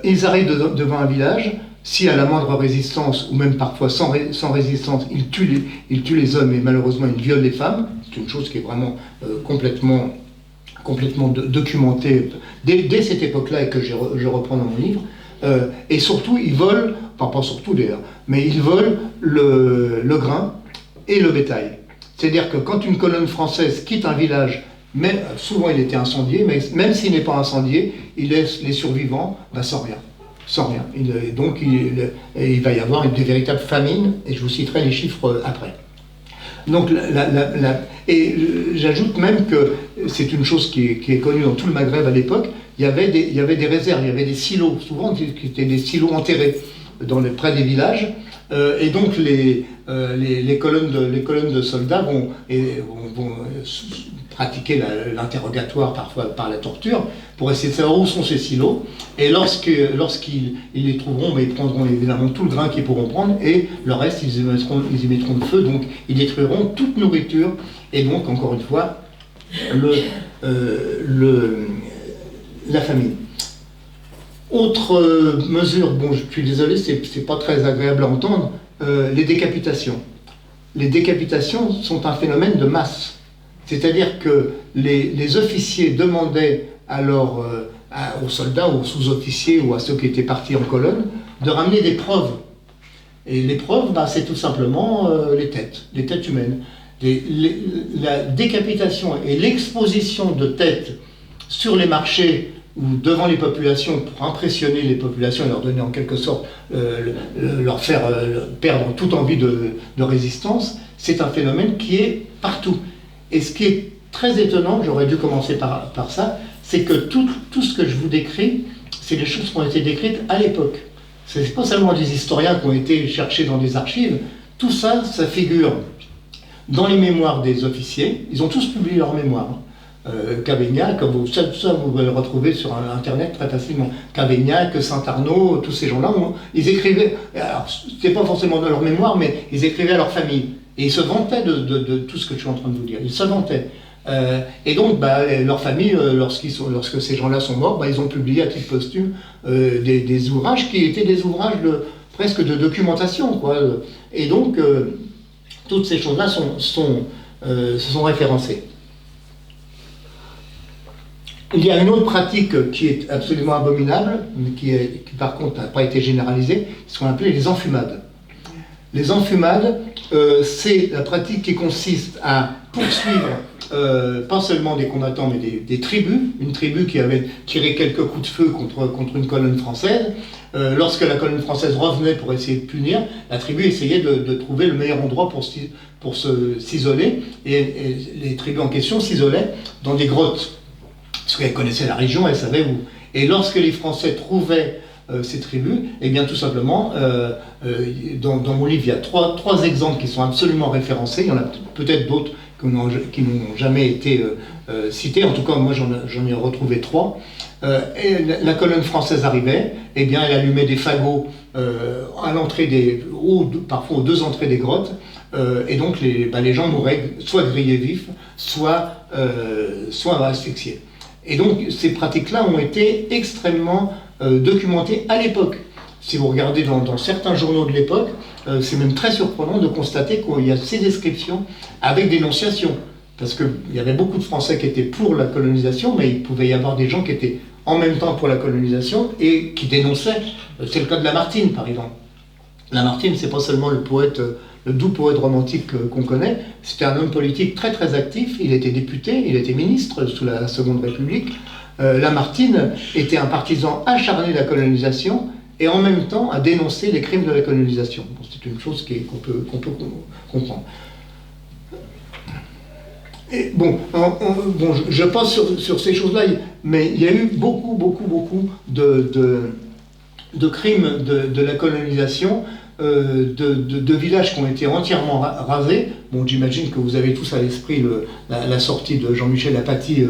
Ils arrivent devant un village. Si à la moindre résistance, ou même parfois sans résistance, ils tuent les hommes, et malheureusement ils violent les femmes. C'est une chose qui est vraiment complètement documentée dès cette époque-là, et que je reprends dans mon livre. Et surtout, ils volent, enfin pas surtout d'ailleurs, mais ils volent le grain et le bétail. C'est-à-dire que quand une colonne française quitte un village, souvent il était incendié, mais même s'il n'est pas incendié, il laisse les survivants sans rien. Donc il va y avoir des véritables famines, et je vous citerai les chiffres après. Donc, et j'ajoute même que c'est une chose qui est connue dans tout le Maghreb à l'époque. Il y avait des réserves, il y avait des silos, souvent qui étaient des silos enterrés près des villages, et donc les colonnes de soldats vont pratiquer l'interrogatoire, parfois par la torture, pour essayer de savoir où sont ces silos. Et lorsqu'ils les trouveront, mais ils prendront évidemment tout le grain qu'ils pourront prendre, et le reste, ils y mettront le feu. Donc ils détruiront toute nourriture, et donc, encore une fois, la famine. Autre mesure, bon, je suis désolé, c'est pas très agréable à entendre, les décapitations. Les décapitations sont un phénomène de masse. C'est-à-dire que les officiers demandaient alors aux soldats, aux sous-officiers ou à ceux qui étaient partis en colonne, de ramener des preuves. Et les preuves, c'est tout simplement les têtes humaines. La décapitation et l'exposition de têtes sur les marchés où devant les populations, pour impressionner les populations et leur donner en quelque sorte, leur faire perdre toute envie de résistance, c'est un phénomène qui est partout. Et ce qui est très étonnant, j'aurais dû commencer par ça, c'est que tout ce que je vous décris, c'est des choses qui ont été décrites à l'époque. Ce n'est pas seulement des historiens qui ont été cherchés dans des archives, tout ça, ça figure dans les mémoires des officiers. Ils ont tous publié leurs mémoires. Cavaignac, ça vous pouvez le retrouver sur Internet très facilement. Cavaignac, Saint-Arnaud, tous ces gens-là, ils écrivaient, alors c'était pas forcément dans leur mémoire, mais ils écrivaient à leur famille. Et ils se vantaient de tout ce que je suis en train de vous dire. Ils se vantaient. Et donc, leur famille, lorsque ces gens-là sont morts, ils ont publié à titre posthume des ouvrages qui étaient des ouvrages presque de documentation, quoi. Et donc, toutes ces choses-là se sont référencées. Il y a une autre pratique qui est absolument abominable, mais qui par contre n'a pas été généralisée, ce qu'on appelait les enfumades. Les enfumades, c'est la pratique qui consiste à poursuivre pas seulement des combattants, mais des tribus. Une tribu qui avait tiré quelques coups de feu contre une colonne française. Lorsque la colonne française revenait pour essayer de punir, la tribu essayait de trouver le meilleur endroit pour s'isoler. Et les tribus en question s'isolaient dans des grottes. Parce qu'elles connaissaient la région, elles savaient où. Et lorsque les Français trouvaient ces tribus, eh bien tout simplement, dans mon livre, il y a trois exemples qui sont absolument référencés. Il y en a peut-être d'autres qui n'ont jamais été cités. En tout cas, moi j'en ai retrouvé 3. Et la colonne française arrivait, eh bien elle allumait des fagots à l'entrée parfois aux 2 entrées des grottes. Et donc les gens mouraient soit grillés vifs, soit asphyxiés. Et donc ces pratiques-là ont été extrêmement documentées à l'époque. Si vous regardez dans certains journaux de l'époque, c'est même très surprenant de constater qu'il y a ces descriptions avec dénonciation. Parce qu'il y avait beaucoup de Français qui étaient pour la colonisation, mais il pouvait y avoir des gens qui étaient en même temps pour la colonisation et qui dénonçaient. C'est le cas de Lamartine, par exemple. Lamartine, c'est pas seulement le doux poète romantique qu'on connaît, c'était un homme politique très très actif, il était député, il était ministre sous la Seconde République. Lamartine était un partisan acharné de la colonisation et en même temps a dénoncé les crimes de la colonisation. Bon, c'est une chose qu'on peut comprendre. Et bon, je passe sur ces choses-là, mais il y a eu beaucoup de crimes de la colonisation, de villages qui ont été entièrement rasés. Bon, j'imagine que vous avez tous à l'esprit la sortie de Jean-Michel Apathy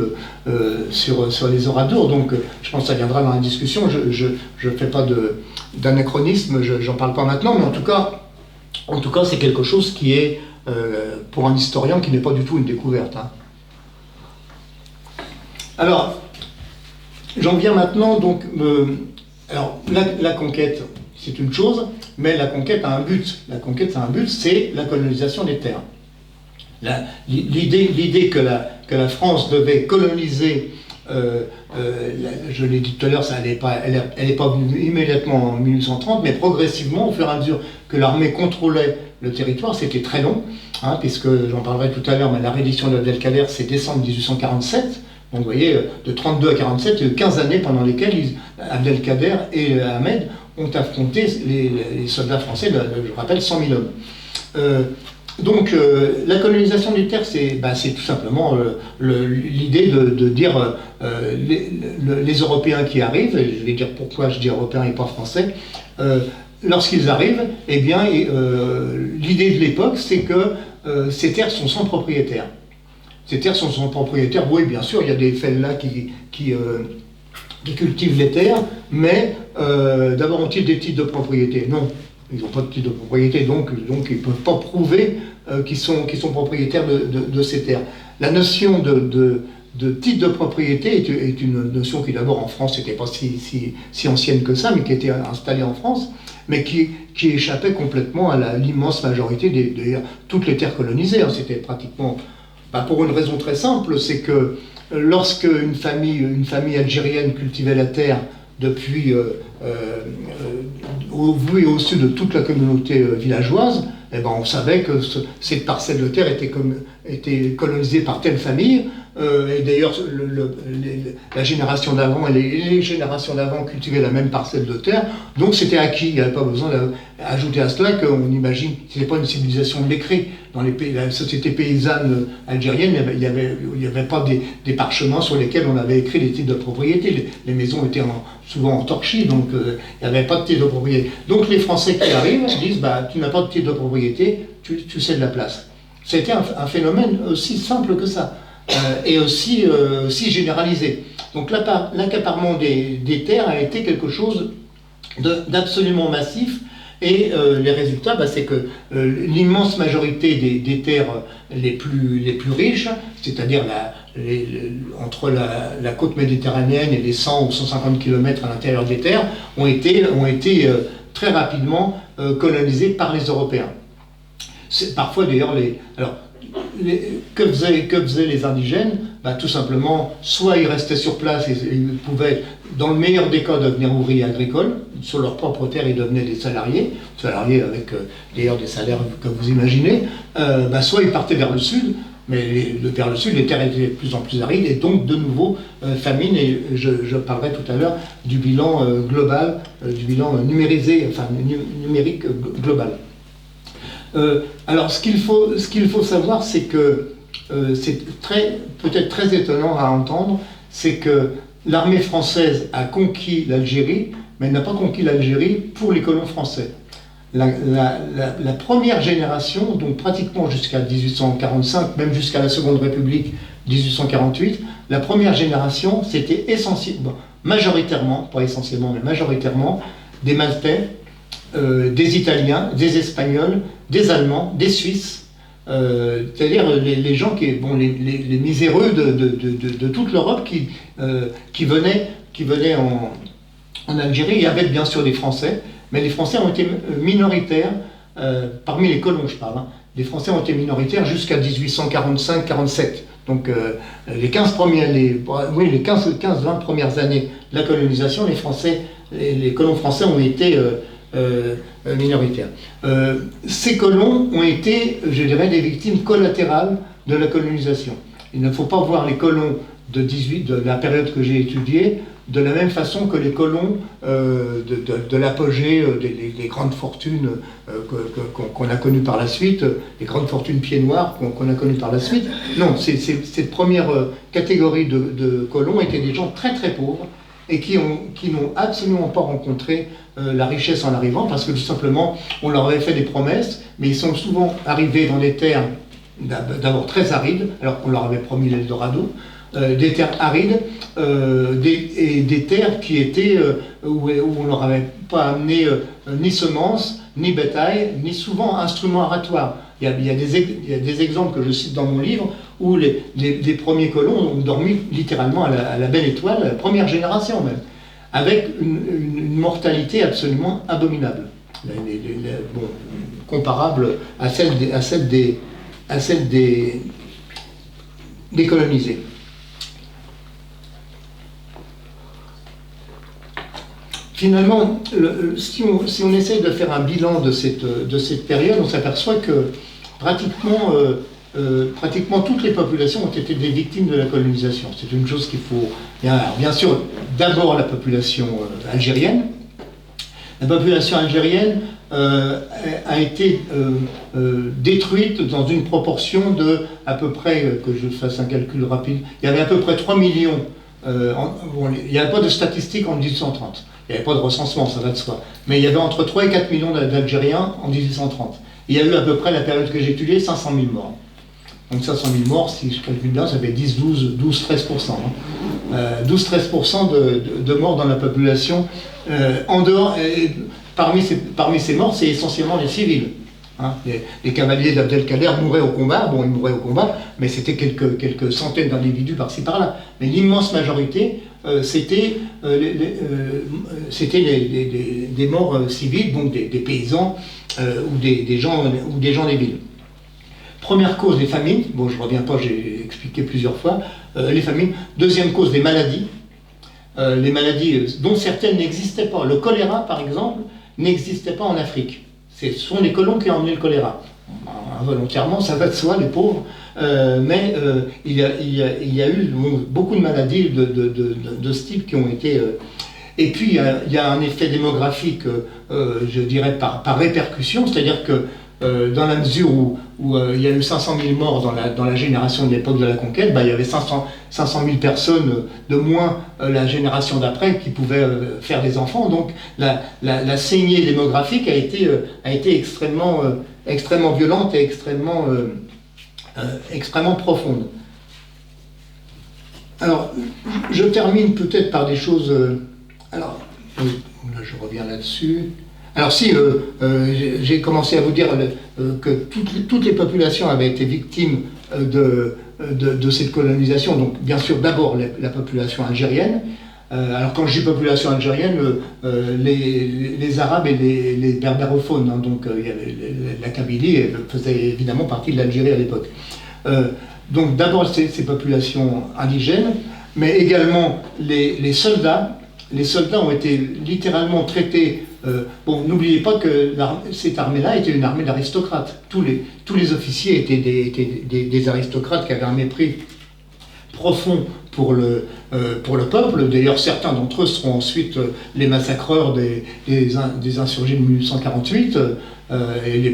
sur les Oradours, donc je pense que ça viendra dans la discussion. Je ne fais pas d'anachronisme, j'en parle pas maintenant, mais en tout cas c'est quelque chose qui est, pour un historien, qui n'est pas du tout une découverte. Hein. Alors, j'en viens maintenant, donc, alors la conquête, c'est une chose, mais la conquête a un but. La conquête a un but, c'est la colonisation des terres. L'idée que la France devait coloniser, je l'ai dit tout à l'heure, elle n'est pas venue immédiatement en 1830, mais progressivement, au fur et à mesure que l'armée contrôlait le territoire, c'était très long, hein, puisque j'en parlerai tout à l'heure, mais la reddition d'Abdelkader, c'est décembre 1847. Donc vous voyez, de 32 à 47, il y a eu 15 années pendant lesquelles Abdelkader et Ahmed ont affronté les soldats français, je rappelle, 100 000 hommes. Donc la colonisation des terres, c'est tout simplement l'idée de dire les Européens qui arrivent, et je vais dire pourquoi je dis Européens et pas Français, lorsqu'ils arrivent, eh bien l'idée de l'époque, c'est que ces terres sont sans propriétaire. Ces terres sont sans propriétaire, oui, bien sûr, il y a des fellahs qui cultivent les terres, mais d'abord ont-ils des titres de propriété? Non, ils n'ont pas de titre de propriété, donc ils ne peuvent pas prouver qu'ils sont propriétaires de ces terres. La notion de titre de propriété est une notion qui d'abord en France n'était pas si ancienne que ça, mais qui était installée en France, mais qui échappait complètement à l'immense majorité de toutes les terres colonisées. Hein. C'était pratiquement, pour une raison très simple, c'est que lorsque une famille algérienne cultivait la terre depuis au vu et au sud de toute la communauté villageoise, eh ben on savait que cette parcelle de terre était colonisée par telle famille, Et d'ailleurs, la génération d'avant et les générations d'avant cultivaient la même parcelle de terre, donc c'était acquis. Il n'y avait pas besoin d'ajouter à cela qu'on imagine que ce n'était pas une civilisation de l'écrit. Dans la société paysanne algérienne, il n'y avait pas des parchemins sur lesquels on avait écrit les titres de propriété. Les maisons étaient souvent en torchis, donc il n'y avait pas de titre de propriété. Donc les Français qui arrivent disent tu n'as pas de titre de propriété, tu cèdes la place. C'était un phénomène aussi simple que ça, et aussi généralisé. Donc l'accaparement des terres a été quelque chose d'absolument massif, et les résultats, c'est que l'immense majorité des terres les plus riches, c'est-à-dire entre la côte méditerranéenne et les 100 ou 150 km à l'intérieur des terres, ont été très rapidement colonisées par les Européens. Parfois d'ailleurs, que faisaient les indigènes? Tout simplement, soit ils restaient sur place et ils pouvaient, dans le meilleur des cas, devenir ouvriers agricoles. Sur leur propre terre, ils devenaient des salariés avec d'ailleurs des salaires que vous imaginez. Soit ils partaient vers le sud, mais vers le sud, les terres étaient de plus en plus arides, et donc de nouveau famine, et je parlerai tout à l'heure du bilan global, du bilan numérisé, numérique global. Alors, ce qu'il faut savoir, c'est que c'est peut-être très étonnant à entendre, c'est que l'armée française a conquis l'Algérie, mais elle n'a pas conquis l'Algérie pour les colons français. La première génération, donc pratiquement jusqu'à 1845, même jusqu'à la Seconde République, 1848, la première génération, c'était majoritairement, pas essentiellement, mais majoritairement, des Maltais, des Italiens, des Espagnols, des Allemands, des Suisses, c'est-à-dire les gens les miséreux de toute l'Europe qui venaient en Algérie. Il y avait bien sûr des Français, mais les Français ont été minoritaires, parmi les colons je parle, les Français ont été minoritaires jusqu'à 1845-47. Donc les 15-20 premières années de la colonisation, les colons français ont été minoritaires. Ces colons ont été, je dirais, des victimes collatérales de la colonisation. Il ne faut pas voir les colons de la période que j'ai étudiée de la même façon que les colons de l'apogée des grandes fortunes qu'on a connues par la suite, les grandes fortunes pieds noirs qu'on a connues par la suite. Non, cette première catégorie de colons étaient des gens très très pauvres, et qui n'ont absolument pas rencontré la richesse en arrivant, parce que tout simplement, on leur avait fait des promesses, mais ils sont souvent arrivés dans des terres d'abord très arides, alors qu'on leur avait promis l'Eldorado, des terres arides, et des terres qui étaient, où on ne leur avait pas amené ni semences, ni bétail, ni souvent instruments aratoires. Il y a des exemples que je cite dans mon livre où les premiers colons ont dormi littéralement à la belle étoile, la première génération même, avec une mortalité absolument abominable, comparable à celle des colonisés. Finalement, si on essaie de faire un bilan de cette période, on s'aperçoit que pratiquement toutes les populations ont été des victimes de la colonisation. C'est une chose qu'il faut... Bien sûr, d'abord la population algérienne. La population algérienne a été détruite dans une proportion de, à peu près, que je fasse un calcul rapide, il y avait à peu près 3 millions, il n'y avait pas de statistiques en 1830. Il n'y avait pas de recensement, ça va de soi. Mais il y avait entre 3 et 4 millions d'Algériens en 1830. Il y a eu à peu près, la période que j'ai étudiée, 500 000 morts. Donc 500 000 morts, si je calcule bien, ça fait 10, 12, 13%. 12-13% de morts dans la population. En dehors, parmi ces morts, c'est essentiellement les civils. Les cavaliers d'Abdelkader mouraient au combat, ils mouraient au combat, mais c'était quelques centaines d'individus par-ci par-là. Mais l'immense majorité, c'était des morts civils, donc des paysans ou des gens des villes. Première cause, les famines. Je ne reviens pas, j'ai expliqué plusieurs fois. Les famines. Deuxième cause, les maladies. Les maladies dont certaines n'existaient pas. Le choléra, par exemple, n'existait pas en Afrique. Ce sont les colons qui ont emmené le choléra. involontairement, ça va de soi, les pauvres. Mais il y a eu beaucoup de maladies de ce type qui ont été... et puis il y a un effet démographique, je dirais, par répercussion, c'est-à-dire que dans la mesure où il y a eu 500 000 morts dans la génération de l'époque de la conquête, il y avait 500 000 personnes de moins la génération d'après qui pouvaient faire des enfants. Donc la saignée démographique a été extrêmement violente et extrêmement profonde. Alors, je termine peut-être par des choses... alors, là, je reviens là-dessus. Alors si, j'ai commencé à vous dire que toutes les populations avaient été victimes de cette colonisation, donc bien sûr d'abord la population algérienne. Alors quand je dis population algérienne, les Arabes et les berbérophones, hein, donc il y avait la Kabylie faisait évidemment partie de l'Algérie à l'époque. Donc d'abord ces populations indigènes, mais également les soldats. Les soldats ont été littéralement traités. Bon, n'oubliez pas que cette armée-là était une armée d'aristocrates. Tous les officiers étaient des aristocrates qui avaient un mépris profond pour le peuple. D'ailleurs, certains d'entre eux seront ensuite les massacreurs des insurgés de 1848, et les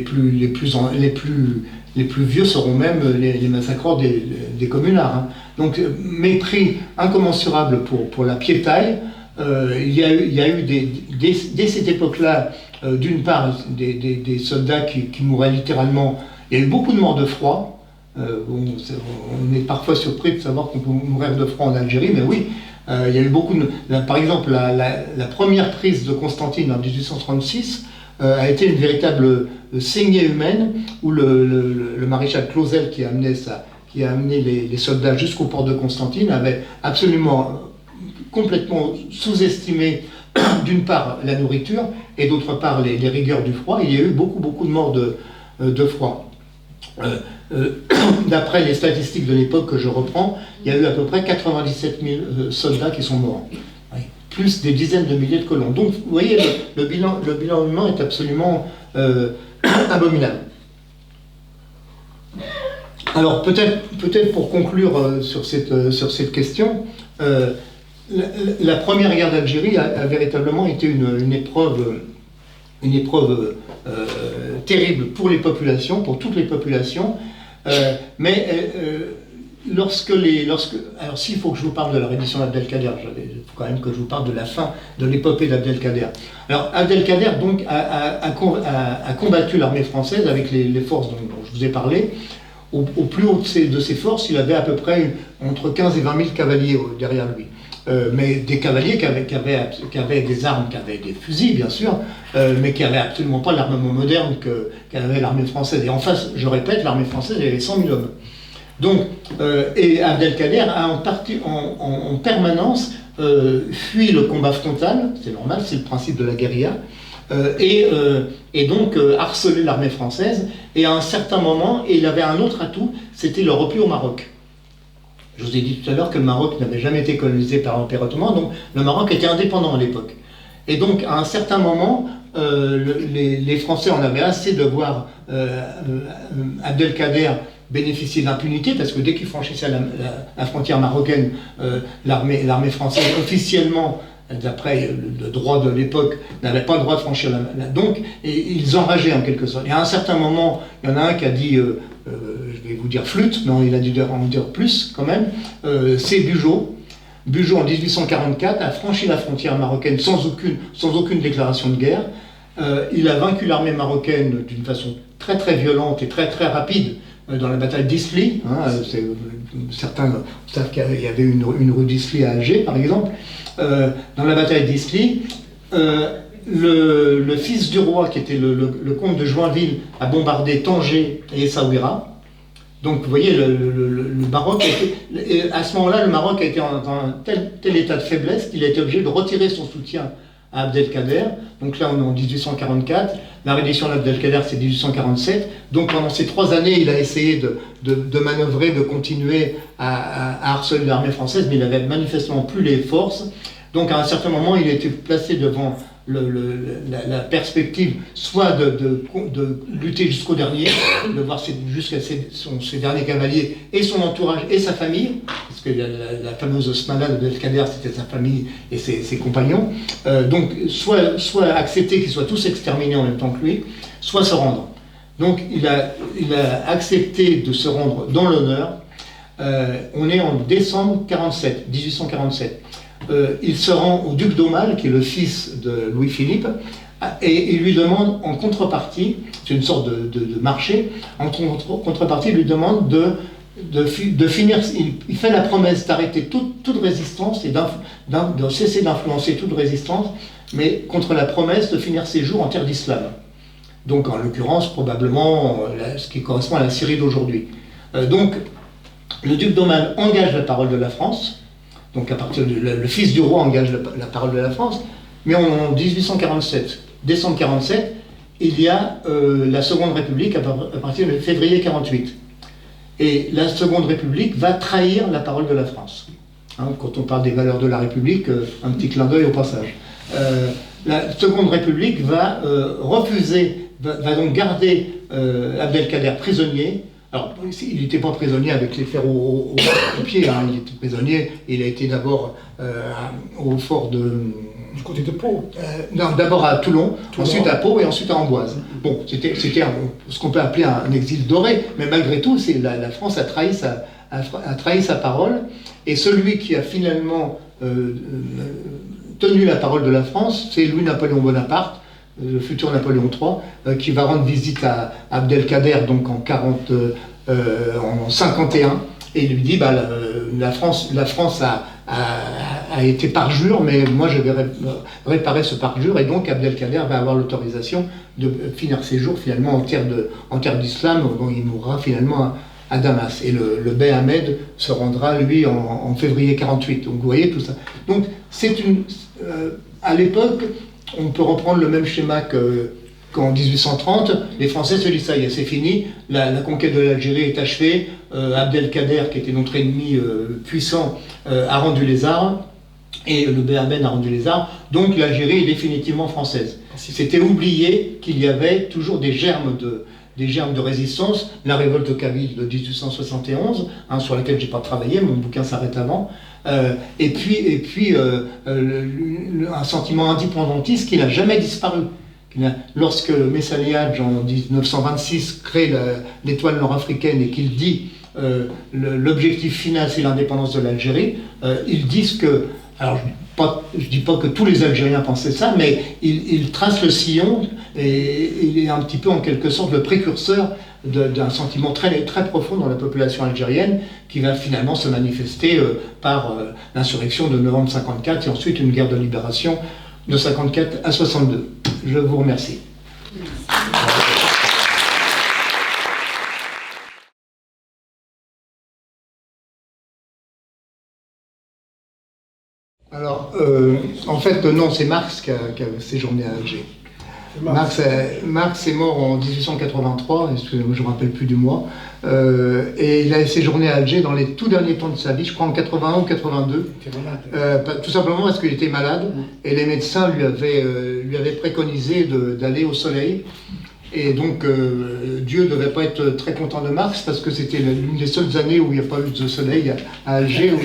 plus vieux seront même les massacreurs des communards. Hein. Donc, mépris incommensurable pour la piétaille. Il y a eu dès cette époque-là, d'une part, des soldats qui mouraient littéralement. Il y a eu beaucoup de morts de froid. On est parfois surpris de savoir qu'on peut mourir de froid en Algérie, mais oui, il y a eu beaucoup de... Par exemple, la première prise de Constantine en 1836 a été une véritable saignée humaine, où le maréchal Clausel, qui a amené les soldats jusqu'au port de Constantine, avait absolument complètement sous-estimé d'une part la nourriture et d'autre part les rigueurs du froid. Il y a eu beaucoup de morts de froid. D'après les statistiques de l'époque que je reprends, il y a eu à peu près 97 000 soldats qui sont morts, plus des dizaines de milliers de colons. Donc vous voyez, le bilan humain est absolument abominable. Alors peut-être pour conclure sur cette question, la première guerre d'Algérie a véritablement été une épreuve terrible pour les populations, pour toutes les populations, mais alors s'il faut que je vous parle de la reddition d'Abdelkader, il faut quand même que je vous parle de la fin de l'épopée d'Abdelkader. Alors Abdelkader donc a combattu l'armée française avec les forces dont je vous ai parlé. Au plus haut de ses forces, il avait à peu près entre 15 et 20 000 cavaliers derrière lui. Mais des cavaliers qui avaient des armes, qui avaient des fusils bien sûr, mais qui n'avaient absolument pas l'armement moderne qu'avait l'armée française. Et en face, je répète, l'armée française avait 100 000 hommes. Donc, et Abdelkader a en permanence fui le combat frontal, c'est normal, c'est le principe de la guérilla, et donc harcelé l'armée française. Et à un certain moment, il avait un autre atout, c'était le repli au Maroc. Je vous ai dit tout à l'heure que le Maroc n'avait jamais été colonisé par l'Empire ottoman, donc le Maroc était indépendant à l'époque. Et donc, à un certain moment, les Français en avaient assez de voir Abdelkader bénéficier d'impunité, parce que dès qu'il franchissait la frontière marocaine, l'armée française, officiellement, d'après le droit de l'époque, n'avait pas le droit de franchir donc, et ils enrageaient en quelque sorte. Et à un certain moment, il y en a un qui a dit... je vais vous dire flûte, non, il a dû en dire plus quand même, c'est Bugeaud. Bugeaud en 1844 a franchi la frontière marocaine sans aucune déclaration de guerre. Il a vaincu l'armée marocaine d'une façon très violente et très rapide dans la bataille d'Isly. Hein, certains savent qu'il y avait une rue d'Isly à Alger par exemple. Dans la bataille d'Isly, le fils du roi, qui était le comte de Joinville, a bombardé Tanger et Essaouira. Donc vous voyez, le Maroc, à ce moment-là, le Maroc a été dans un tel état de faiblesse qu'il a été obligé de retirer son soutien à Abdelkader. Donc là, on est en 1844. La reddition d'Abdelkader, c'est 1847. Donc pendant ces 3 années, il a essayé de manœuvrer, de continuer à harceler l'armée française, mais il n'avait manifestement plus les forces. Donc à un certain moment, il a été placé devant la perspective soit de lutter jusqu'au dernier, de voir jusqu'à ses derniers cavaliers et son entourage et sa famille, parce que la fameuse Osmana de Abdelkader, c'était sa famille et ses compagnons, donc soit accepter qu'ils soient tous exterminés en même temps que lui, soit se rendre. Donc il a accepté de se rendre dans l'honneur. On est en décembre 1847. Il se rend au duc d'Aumale, qui est le fils de Louis-Philippe, et il lui demande en contrepartie, c'est une sorte de marché, en contrepartie il lui demande de finir, il fait la promesse d'arrêter toute résistance et de cesser d'influencer toute résistance, mais contre la promesse de finir ses jours en terre d'islam. Donc en l'occurrence probablement ce qui correspond à la Syrie d'aujourd'hui. Donc le duc d'Aumale engage la parole de la France. Donc à partir le fils du roi engage la parole de la France, mais en 1847, décembre 47, il y a la Seconde République à partir de février 48. Et la Seconde République va trahir la parole de la France. Hein, quand on parle des valeurs de la République, un petit clin d'œil au passage. La Seconde République va refuser, va donc garder Abdelkader prisonnier. Alors, il n'était pas prisonnier avec les fers au pied, hein. Il était prisonnier, il a été d'abord au fort Du côté de Pau. Non, d'abord à Toulon, ensuite à Pau et ensuite à Amboise. Bon, c'était ce qu'on peut appeler un exil doré, mais malgré tout, la France a trahi sa parole, et celui qui a finalement tenu la parole de la France, c'est Louis-Napoléon Bonaparte, le futur Napoléon III, qui va rendre visite à Abdelkader donc en 51, et il lui dit la France a été parjure, mais moi je vais réparer ce parjure, et donc Abdelkader va avoir l'autorisation de finir ses jours finalement en terre d'islam, dont il mourra finalement à Damas. Et le bey Ahmed se rendra lui en février 48. Donc vous voyez tout ça. Donc c'est à l'époque, on peut reprendre le même schéma qu'en 1830, les Français se disent ça y est, c'est fini, la conquête de l'Algérie est achevée, Abdelkader, qui était notre ennemi puissant, a rendu les armes, et le bey Ahmed a rendu les armes, donc l'Algérie est définitivement française. C'était oublié qu'il y avait toujours des germes de résistance, la révolte kabyle de 1871, sur laquelle j'ai pas travaillé, mon bouquin s'arrête avant, et puis un sentiment indépendantiste qui n'a jamais disparu. Lorsque Messali Hadj, en 1926, crée l'étoile nord-africaine et qu'il dit l'objectif final c'est l'indépendance de l'Algérie, ils disent que, alors je dis pas que tous les Algériens pensaient ça, mais il trace le sillon et il est un petit peu en quelque sorte le précurseur d'un sentiment très, très profond dans la population algérienne qui va finalement se manifester par l'insurrection de novembre 54 et ensuite une guerre de libération de 54 à 62. Je vous remercie. Alors, en fait, non, c'est Marx qui a séjourné à Alger. Marx est mort en 1883, excusez-moi, je ne me rappelle plus du mois, et il a séjourné à Alger dans les tout derniers temps de sa vie, je crois en 81 ou 82. Il était malade. Tout simplement parce qu'il était malade, et les médecins lui avaient préconisé d'aller au soleil. Et donc, Dieu ne devait pas être très content de Marx, parce que c'était l'une des seules années où il n'y a pas eu de soleil à Alger, où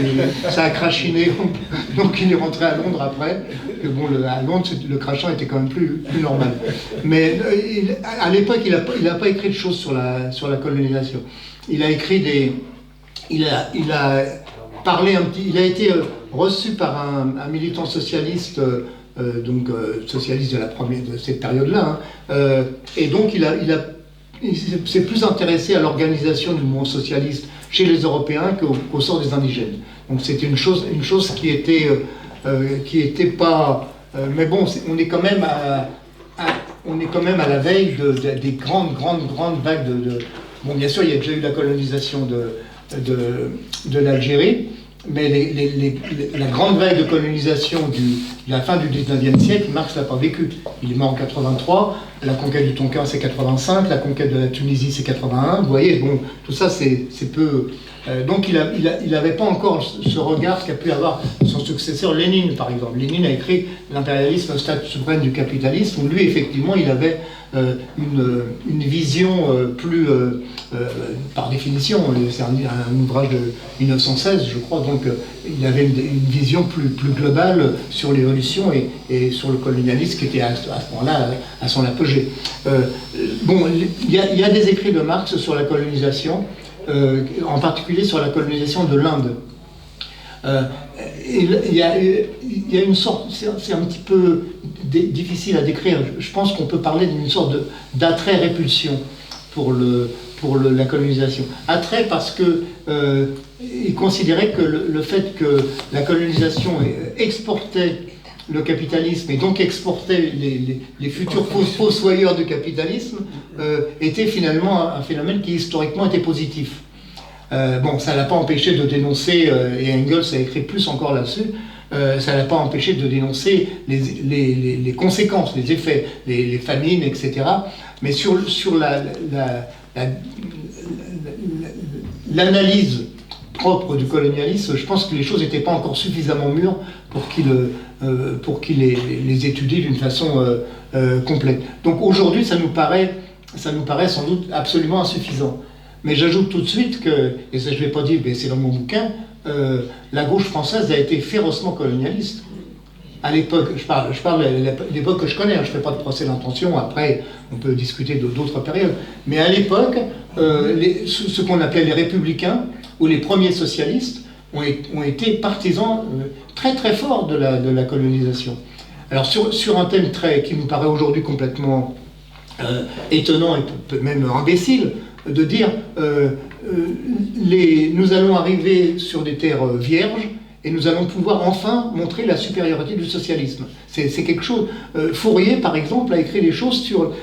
ça a crachiné. Donc, il est rentré à Londres après. Que bon, à Londres, le crachant était quand même plus normal. Mais à l'époque, il n'a pas écrit de choses sur la colonisation. Il a écrit il a parlé un petit. Il a été reçu par un militant socialiste. Socialiste de cette période-là, et donc il s'est plus intéressé à l'organisation du mouvement socialiste chez les Européens qu'au sort des indigènes. Donc c'était une chose qui était pas, mais bon, on est quand même à la veille des grandes vagues bon, bien sûr, il y a déjà eu la colonisation de l'Algérie. Mais la grande vague de colonisation la fin du 19e siècle, Marx l'a pas vécu. Il est mort en 83, la conquête du Tonkin c'est 85, la conquête de la Tunisie c'est 81. Vous voyez, bon, tout ça c'est peu. Donc il n'avait pas encore ce regard qu'a pu avoir son successeur Lénine, par exemple. Lénine a écrit L'impérialisme, stade souverain du capitalisme, où lui, effectivement, il avait une vision plus, par définition, c'est un ouvrage de 1916, je crois, donc il avait une vision plus globale sur l'évolution et sur le colonialisme qui était à ce moment-là à son apogée. Bon, il y a des écrits de Marx sur la colonisation, en particulier sur la colonisation de l'Inde. Il y a une sorte, c'est un petit peu difficile à décrire, je pense qu'on peut parler d'une sorte d'attrait-répulsion pour la colonisation. Attrait parce que il considérait que le fait que la colonisation exportait le capitalisme et donc exportait les futurs fossoyeurs du capitalisme était finalement un phénomène qui historiquement était positif. Bon, ça ne l'a pas empêché de dénoncer, et Engels a écrit plus encore là-dessus, ça ne l'a pas empêché de dénoncer les conséquences, les effets, les famines, etc. Mais sur l'analyse propre du colonialisme, je pense que les choses n'étaient pas encore suffisamment mûres pour qu'il les étudie d'une façon complète. Donc aujourd'hui, ça nous paraît sans doute absolument insuffisant. Mais j'ajoute tout de suite que, et ça je ne l'ai pas dit, mais c'est dans mon bouquin, la gauche française a été férocement colonialiste. À l'époque, je parle de l'époque que je connais, je ne fais pas de procès d'intention, après on peut discuter d'autres périodes. Mais à l'époque, ce qu'on appelait les républicains, ou les premiers socialistes, ont été partisans très très forts de la colonisation. Alors sur un thème qui nous paraît aujourd'hui complètement étonnant et même imbécile, de dire nous allons arriver sur des terres vierges et nous allons pouvoir enfin montrer la supériorité du socialisme. C'est quelque chose. Fourier, par exemple, a écrit des choses sur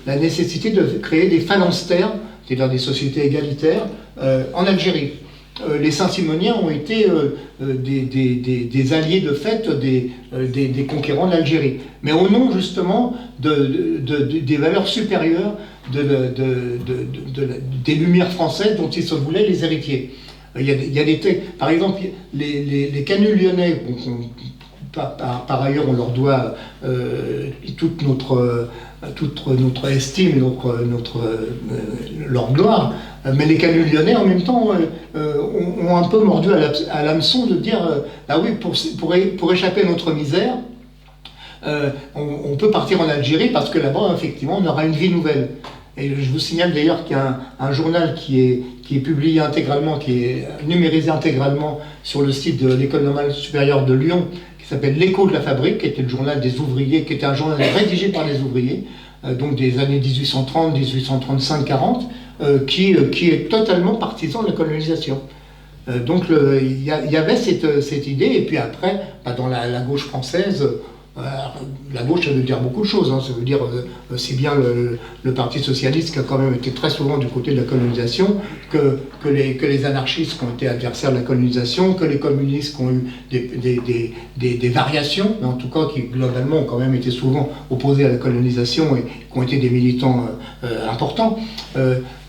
la nécessité de créer des phalanstères, c'est-à-dire des sociétés égalitaires, en Algérie. Les Saint-Simoniens ont été des alliés de fait des conquérants de l'Algérie. Mais au nom justement des valeurs supérieures des Lumières françaises dont ils se voulaient les héritiers. Il y a par exemple, les canuts lyonnais, par ailleurs on leur doit toute notre estime, leur gloire, mais les canuts lyonnais en même temps ont un peu mordu à l'hameçon de dire ah oui, pour échapper à notre misère, on peut partir en Algérie parce que là-bas effectivement on aura une vie nouvelle. Et je vous signale d'ailleurs qu'il y a un journal qui est publié intégralement, qui est numérisé intégralement sur le site de l'École normale supérieure de Lyon, qui s'appelle L'Écho de la Fabrique, qui était le journal des ouvriers, qui était un journal rédigé par les ouvriers, donc des années 1830, 1835, 40, qui est totalement partisan de la colonisation. Donc il y avait cette idée, et puis après, dans la gauche française, la gauche, ça veut dire beaucoup de choses, ça veut dire aussi bien le Parti socialiste qui a quand même été très souvent du côté de la colonisation, que les anarchistes qui ont été adversaires de la colonisation, que les communistes qui ont eu des variations, mais en tout cas qui globalement ont quand même été souvent opposés à la colonisation et qui ont été des militants importants.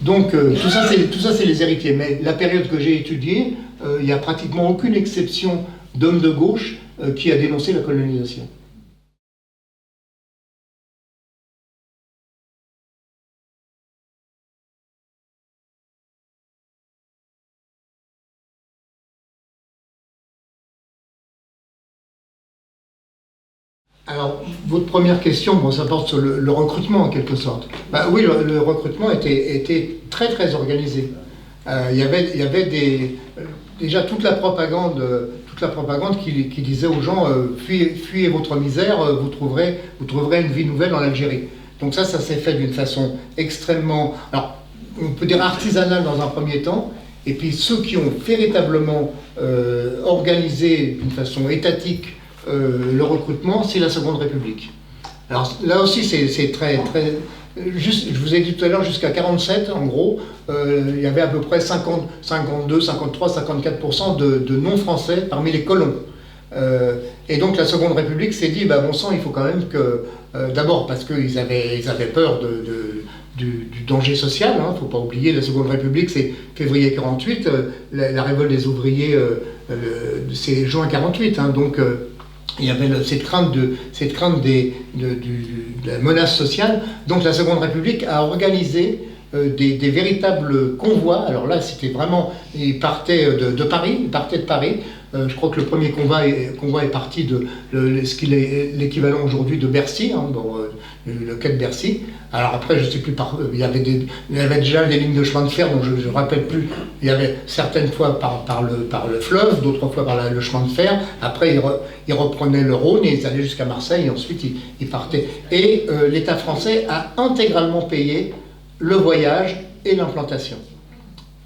Donc tout ça c'est les héritiers, mais la période que j'ai étudiée, il n'y a pratiquement aucune exception d'hommes de gauche qui a dénoncé la colonisation. Alors, votre première question, ça porte sur le recrutement en quelque sorte. Oui, le recrutement était très très organisé. Il y avait déjà toute la propagande qui disait aux gens fuyez votre misère, vous trouverez une vie nouvelle en Algérie. Donc ça s'est fait d'une façon extrêmement, alors on peut dire artisanale dans un premier temps, et puis ceux qui ont véritablement organisé d'une façon étatique le recrutement, c'est la Seconde République. Alors là aussi, c'est très, très... Juste, je vous ai dit tout à l'heure, jusqu'à 47, en gros, il y avait à peu près 52, 53, 54% de non-français parmi les colons. Et donc la Seconde République s'est dit, bah, bon sang, il faut quand même que, d'abord parce qu'ils avaient peur du danger social, il ne faut pas oublier, la Seconde République c'est février 48, la révolte des ouvriers c'est juin 48, donc il y avait cette crainte de la menace sociale. Donc la Seconde République a organisé des véritables convois. Alors là, c'était vraiment, ils partaient de Paris, je crois que le premier convoi est parti de ce qu'il est l'équivalent aujourd'hui de Bercy, le quai de Bercy. Alors après, je ne sais plus, il y avait déjà des lignes de chemin de fer, donc je ne rappelle plus. Il y avait certaines fois par le fleuve, d'autres fois par le chemin de fer. Après, ils reprenaient le Rhône et ils allaient jusqu'à Marseille, et ensuite ils partaient. Et l'État français a intégralement payé le voyage et l'implantation.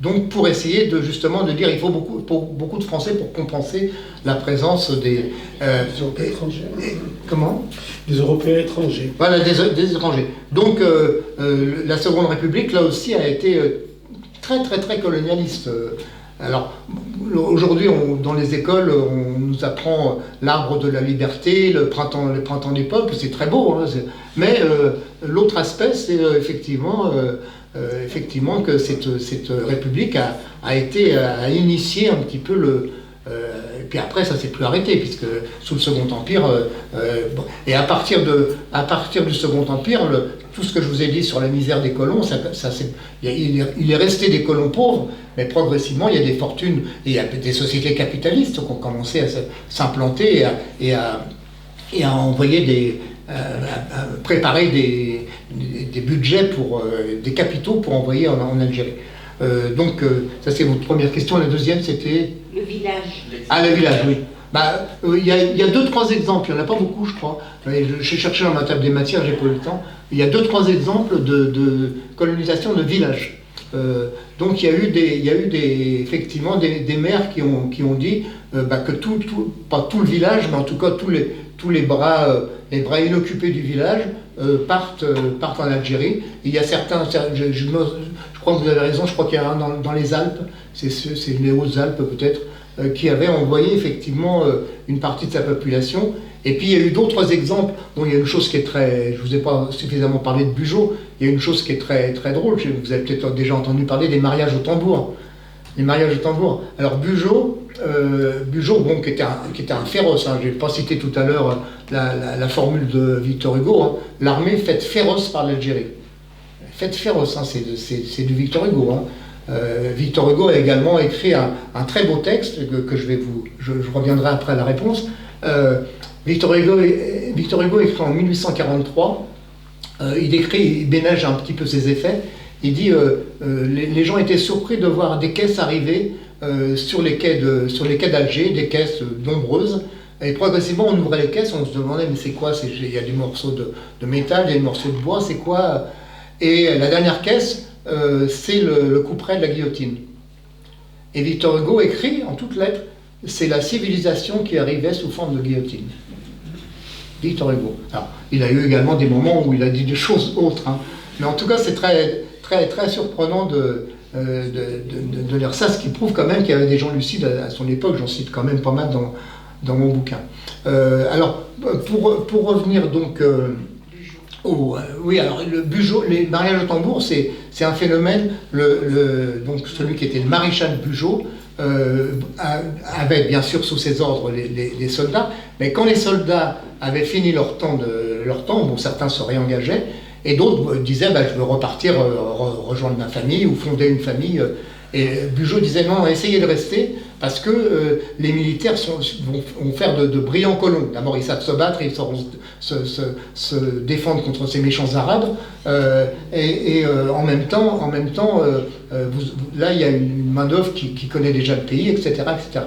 Donc pour essayer justement de dire il faut beaucoup de Français pour compenser la présence des Européens étrangers. Comment ? Des Européens étrangers. Voilà, des étrangers. Donc la Seconde République, là aussi, a été très très très colonialiste. Alors aujourd'hui, dans les écoles, on nous apprend l'arbre de la liberté, le printemps des peuples, c'est très beau, mais l'autre aspect, c'est effectivement que cette République a initié un petit peu et puis après ça s'est plus arrêté, puisque sous le Second Empire, et à partir du Second Empire, tout ce que je vous ai dit sur la misère des colons, il est resté des colons pauvres, mais progressivement il y a des fortunes, et il y a des sociétés capitalistes qui ont commencé à s'implanter et à envoyer à préparer des budgets des capitaux pour envoyer en Algérie. Donc ça c'est votre première question. La deuxième c'était le village. Ah, le village, oui. Il y a 2-3 exemples, il n'y en a pas beaucoup je crois. J'ai cherché dans ma table des matières, j'ai pas eu le temps. Il y a 2-3 exemples de colonisation de villages. Donc il y a eu effectivement des maires qui ont dit que pas tout le village, mais en tout cas tous les bras inoccupés du village partent en Algérie. Il y a certains, je crois que vous avez raison, je crois qu'il y en a un dans les Alpes, c'est les Hautes-Alpes peut-être, qui avait envoyé effectivement une partie de sa population. Et puis il y a eu d'autres exemples. Bon, il y a une chose qui est je ne vous ai pas suffisamment parlé de Bugeaud, il y a une chose qui est très, très drôle, vous avez peut-être déjà entendu parler des mariages au tambour. Les mariages au tambour. Alors Bugeaud, qui était un féroce, je n'ai pas cité tout à l'heure la formule de Victor Hugo, l'armée faite féroce par l'Algérie. Faite féroce, c'est du Victor Hugo. Victor Hugo a également écrit un très beau texte que je reviendrai après à la réponse. Victor Hugo écrit en 1843, il ménage un petit peu ses effets. Il dit les gens étaient surpris de voir des caisses arriver sur les quais d'Alger, des caisses nombreuses. Et progressivement, on ouvrait les caisses, on se demandait mais c'est quoi ? Il y a des morceaux de métal, il y a des morceaux de bois, c'est quoi ? Et la dernière caisse, c'est le couperet de la guillotine. Et Victor Hugo écrit en toutes lettres, c'est la civilisation qui arrivait sous forme de guillotine. Victor Hugo. Alors, il a eu également des moments où il a dit des choses autres, mais en tout cas, c'est très, très, très surprenant de lire ça, ce qui prouve quand même qu'il y avait des gens lucides à son époque. J'en cite quand même pas mal dans mon bouquin. Alors, pour revenir donc oui, alors le Bugeaud, les mariages au tambour, c'est un phénomène. Donc celui qui était le maréchal Bugeaud avait bien sûr sous ses ordres les soldats, mais quand les soldats avaient fini leur temps, bon, certains se réengageaient, et d'autres disaient je veux repartir, rejoindre ma famille ou fonder une famille. Et Bugeaud disait non, essayez de rester, parce que les militaires vont faire de brillants colons. D'abord, ils savent se battre, ils sauront se défendre contre ces méchants arabes, en même temps, là, il y a une main-d'œuvre qui connaît déjà le pays, etc. etc.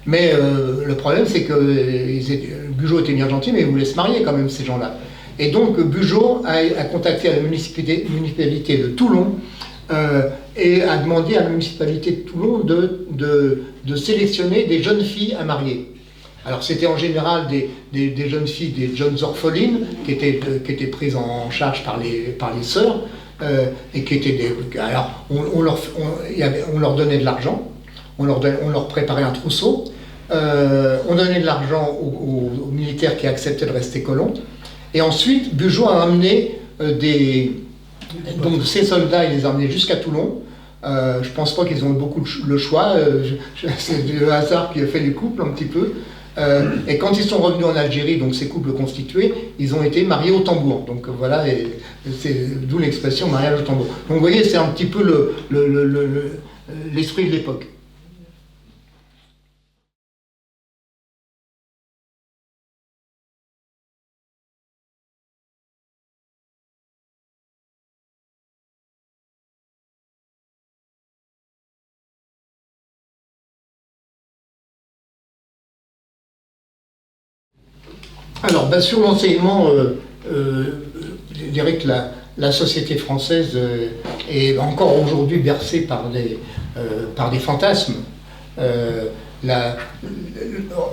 Mais le problème, c'est que Bugeaud était bien gentil, mais il voulait se marier quand même, ces gens-là. Et donc, Bugeaud a contacté la municipalité de Toulon, et a demandé à la municipalité de Toulon de sélectionner des jeunes filles à marier. Alors c'était en général des jeunes filles, des jeunes orphelines qui étaient prises en charge par les sœurs, et qui étaient alors on leur donnait de l'argent, on leur préparait un trousseau, on donnait de l'argent aux militaires qui acceptaient de rester colons. Et ensuite, Bugeaud a amené donc ces soldats, il les a amenés jusqu'à Toulon. Je pense pas qu'ils ont eu beaucoup le choix. C'est le hasard qui a fait les couples un petit peu. Et quand ils sont revenus en Algérie, donc ces couples constitués, ils ont été mariés au tambour. Donc voilà, c'est d'où l'expression mariage au tambour. Donc vous voyez, c'est un petit peu l'esprit de l'époque. Alors, sur l'enseignement, je dirais que la société française est encore aujourd'hui bercée par des fantasmes.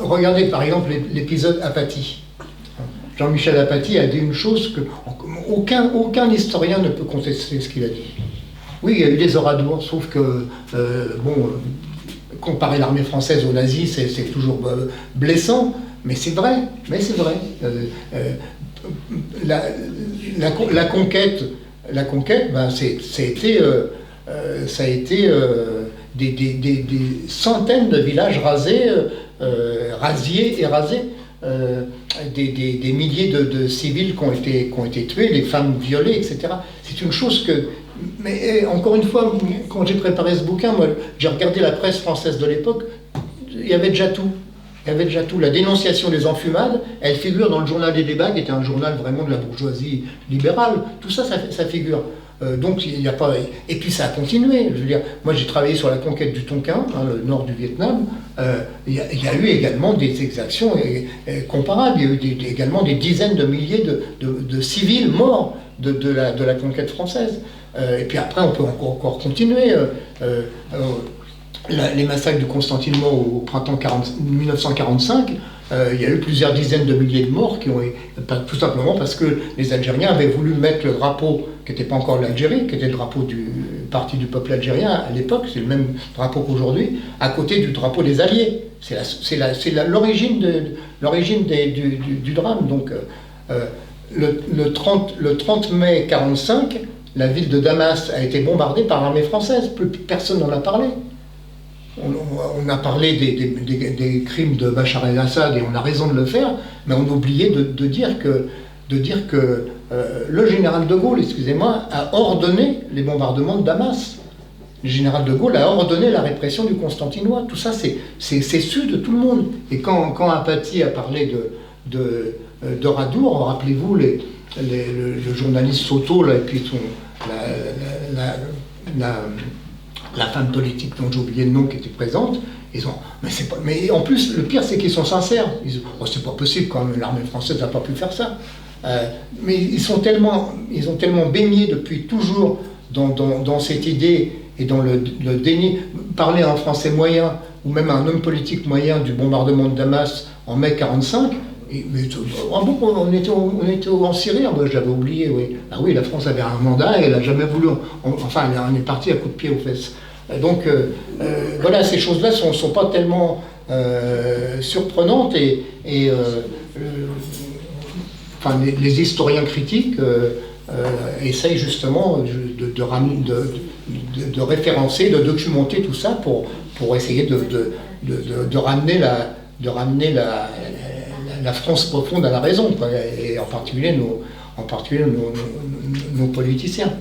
Regardez par exemple l'épisode Apathie. Jean-Michel Apathy a dit une chose que aucun historien ne peut contester ce qu'il a dit. Oui, il y a eu des oradours, sauf que, comparer l'armée française aux nazis, c'est toujours blessant. Mais c'est vrai, La conquête, ça a été des centaines de villages rasés, rasiés et rasés, des milliers de civils qui ont été tués, les femmes violées, etc. C'est une chose que... Mais encore une fois, quand j'ai préparé ce bouquin, moi, j'ai regardé la presse française de l'époque, il y avait déjà tout. Il y avait déjà tout. La dénonciation des enfumades, elle figure dans le journal des débats, qui était un journal vraiment de la bourgeoisie libérale. Tout ça, ça figure. Donc, il n'y a pas... Et puis, ça a continué. Je veux dire, moi, j'ai travaillé sur la conquête du Tonkin, le nord du Vietnam. Il y a eu également des exactions comparables. Il y a eu également des dizaines de milliers de civils morts de la conquête française. Et puis après, on peut encore continuer. Les massacres de Constantinople au printemps 1945, il y a eu plusieurs dizaines de milliers de morts, tout simplement parce que les Algériens avaient voulu mettre le drapeau, qui n'était pas encore l'Algérie, qui était le drapeau du Parti du peuple algérien à l'époque, c'est le même drapeau qu'aujourd'hui, à côté du drapeau des Alliés. C'est l'origine du drame. Donc, le 30 mai 1945, la ville de Damas a été bombardée par l'armée française. Plus personne n'en a parlé. On a parlé des crimes de Bachar el-Assad et on a raison de le faire, mais on a oublié de dire que le général de Gaulle, excusez-moi, a ordonné les bombardements de Damas. Le général de Gaulle a ordonné la répression du Constantinois. Tout ça, c'est su de tout le monde. Et quand Apathy a parlé d'Oradour, rappelez-vous le journaliste Soto, là, et puis la femme politique dont j'ai oublié le nom qui était présente, mais en plus, le pire, c'est qu'ils sont sincères. Ils disent, oh, c'est pas possible quand même, l'armée française n'a pas pu faire ça. Mais ils ont tellement baigné depuis toujours dans cette idée et dans le déni. Parler à un Français moyen, ou même à un homme politique moyen du bombardement de Damas en mai 1945, on était en Syrie, moi j'avais oublié, oui. Ah oui, la France avait un mandat et elle n'a jamais voulu. Enfin, on est parti à coups de pied aux fesses. Donc voilà, ces choses-là ne sont pas tellement surprenantes enfin, les historiens critiques essayent justement de référencer, de documenter tout ça pour essayer de ramener la France profonde à la raison, quoi, et en particulier nos politiciens.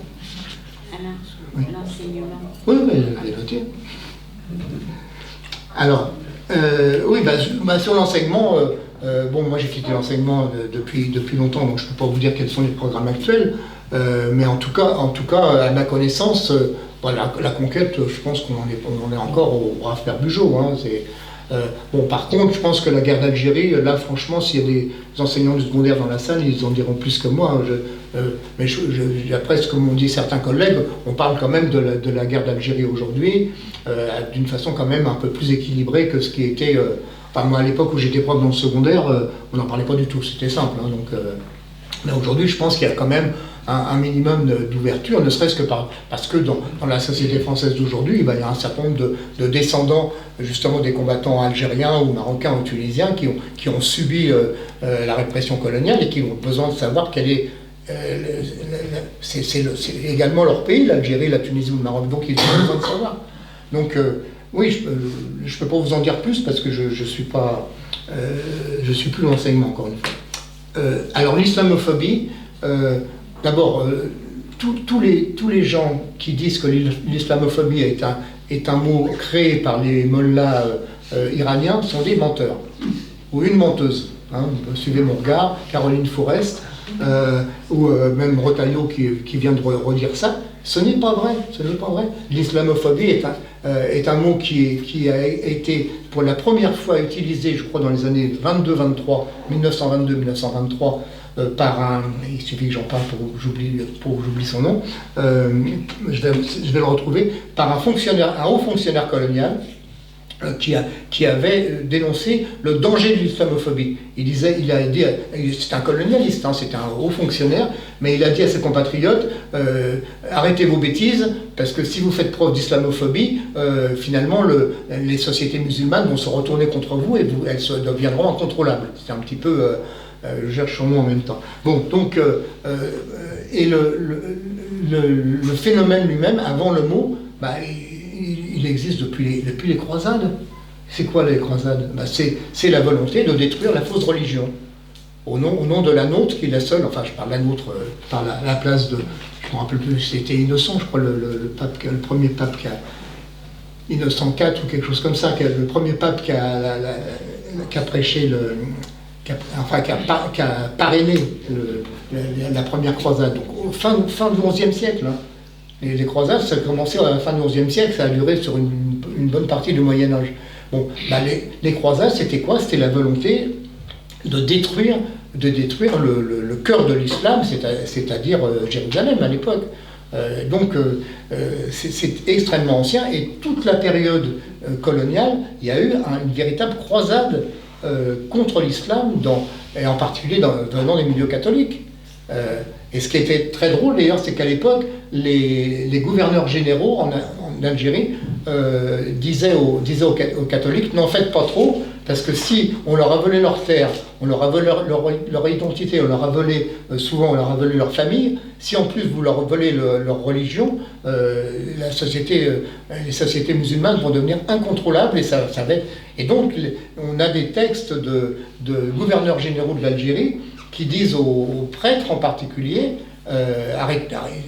Oui. L'enseignement. Oui, j'ai noté. Alors, sur l'enseignement, moi j'ai quitté l'enseignement depuis longtemps, donc je ne peux pas vous dire quels sont les programmes actuels, mais en tout cas, à ma connaissance, la conquête, je pense qu'on en est encore au brave père Bugeaud. Par contre, je pense que la guerre d'Algérie, là, franchement, s'il y a des enseignants du secondaire dans la salle, ils en diront plus que moi. Mais après, comme on dit certains collègues, on parle quand même de la guerre d'Algérie aujourd'hui, d'une façon quand même un peu plus équilibrée que ce qui était... moi, à l'époque où j'étais prof dans le secondaire, on n'en parlait pas du tout, c'était simple. Mais aujourd'hui, je pense qu'il y a quand même un minimum d'ouverture, ne serait-ce que parce que dans la société française d'aujourd'hui, il va y avoir un certain nombre de descendants justement des combattants algériens ou marocains ou tunisiens qui ont subi la répression coloniale et qui ont besoin de savoir quelle est... c'est également leur pays, l'Algérie, la Tunisie ou le Maroc, donc ils ont besoin de savoir. Donc oui, je ne peux pas vous en dire plus parce que je suis plus l'enseignement, encore une fois. Alors l'islamophobie, d'abord, tous les gens qui disent que l'islamophobie est un mot créé par les mollahs iraniens sont des menteurs, ou une menteuse. Hein, suivez mon regard, Caroline Forest, ou même Retailleau qui vient de redire ça. Ce n'est pas vrai, ce n'est pas vrai. L'islamophobie est un mot qui a été pour la première fois utilisé, je crois, dans les années 1922-1923, par un, il suffit que j'en parle pour que j'oublie son nom, je vais le retrouver, par un haut fonctionnaire colonial qui avait dénoncé le danger de l'islamophobie. Il a dit, c'est un colonialiste, hein, c'est un haut fonctionnaire, mais il a dit à ses compatriotes, arrêtez vos bêtises, parce que si vous faites preuve d'islamophobie, finalement les sociétés musulmanes vont se retourner contre vous et elles deviendront incontrôlables. C'est un petit peu... je cherche son nom en même temps. Bon, donc, et le phénomène lui-même, avant le mot, bah, il existe depuis les croisades. C'est quoi les croisades? Bah, c'est la volonté de détruire la fausse religion. Au nom de la nôtre, qui est la seule, enfin je parle de la nôtre par la place de, je ne me rappelle plus, c'était Innocent, je crois, le premier pape qui a, Innocent IV ou quelque chose comme ça, le premier pape qui a prêché qui a parrainé la première croisade, donc fin du XIe siècle. Hein. Les croisades, ça a commencé à la fin du XIe siècle, ça a duré sur une bonne partie du Moyen-Âge. Bon, bah les croisades, c'était quoi? C'était la volonté de détruire le cœur de l'islam, c'est-à-dire Jérusalem à l'époque. Donc c'est extrêmement ancien, et toute la période coloniale, il y a eu une véritable croisade contre l'islam, et en particulier venant des milieux catholiques. Et ce qui était très drôle d'ailleurs, c'est qu'à l'époque, les gouverneurs généraux en Algérie disaient aux catholiques, n'en faites pas trop, parce que si on leur a volé leurs terres, on leur a volé leur identité, on leur a volé, souvent on leur a volé leur famille, si en plus vous leur volez leur religion, les sociétés musulmanes vont devenir incontrôlables, et donc on a des textes de gouverneurs généraux de l'Algérie qui disent aux prêtres en particulier,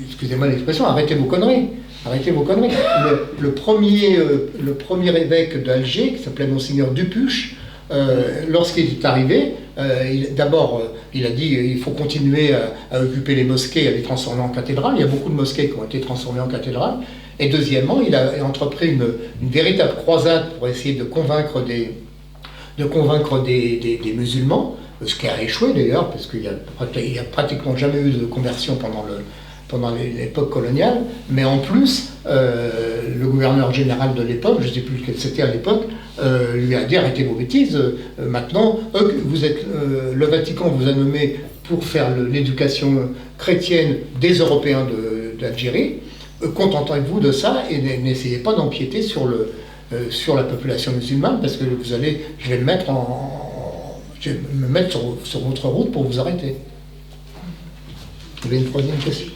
excusez-moi l'expression, arrêtez vos conneries. Arrêtez vos conneries. Le premier évêque d'Alger, qui s'appelait Monseigneur Dupuche, lorsqu'il est arrivé, d'abord, il a dit il faut continuer à occuper les mosquées, à les transformer en cathédrales. Il y a beaucoup de mosquées qui ont été transformées en cathédrales. Et deuxièmement, il a entrepris une véritable croisade pour essayer de convaincre des musulmans, ce qui a échoué d'ailleurs, parce qu'il n'y a pratiquement jamais eu de conversion pendant l'époque coloniale, mais en plus, le gouverneur général de l'époque, je ne sais plus quel c'était à l'époque, lui a dit arrêtez vos bêtises, maintenant, le Vatican vous a nommé pour faire l'éducation chrétienne des Européens d'Algérie, contentez-vous de ça et n'essayez pas d'empiéter sur la population musulmane, parce que je vais me mettre sur votre route pour vous arrêter. Vous avez une troisième question?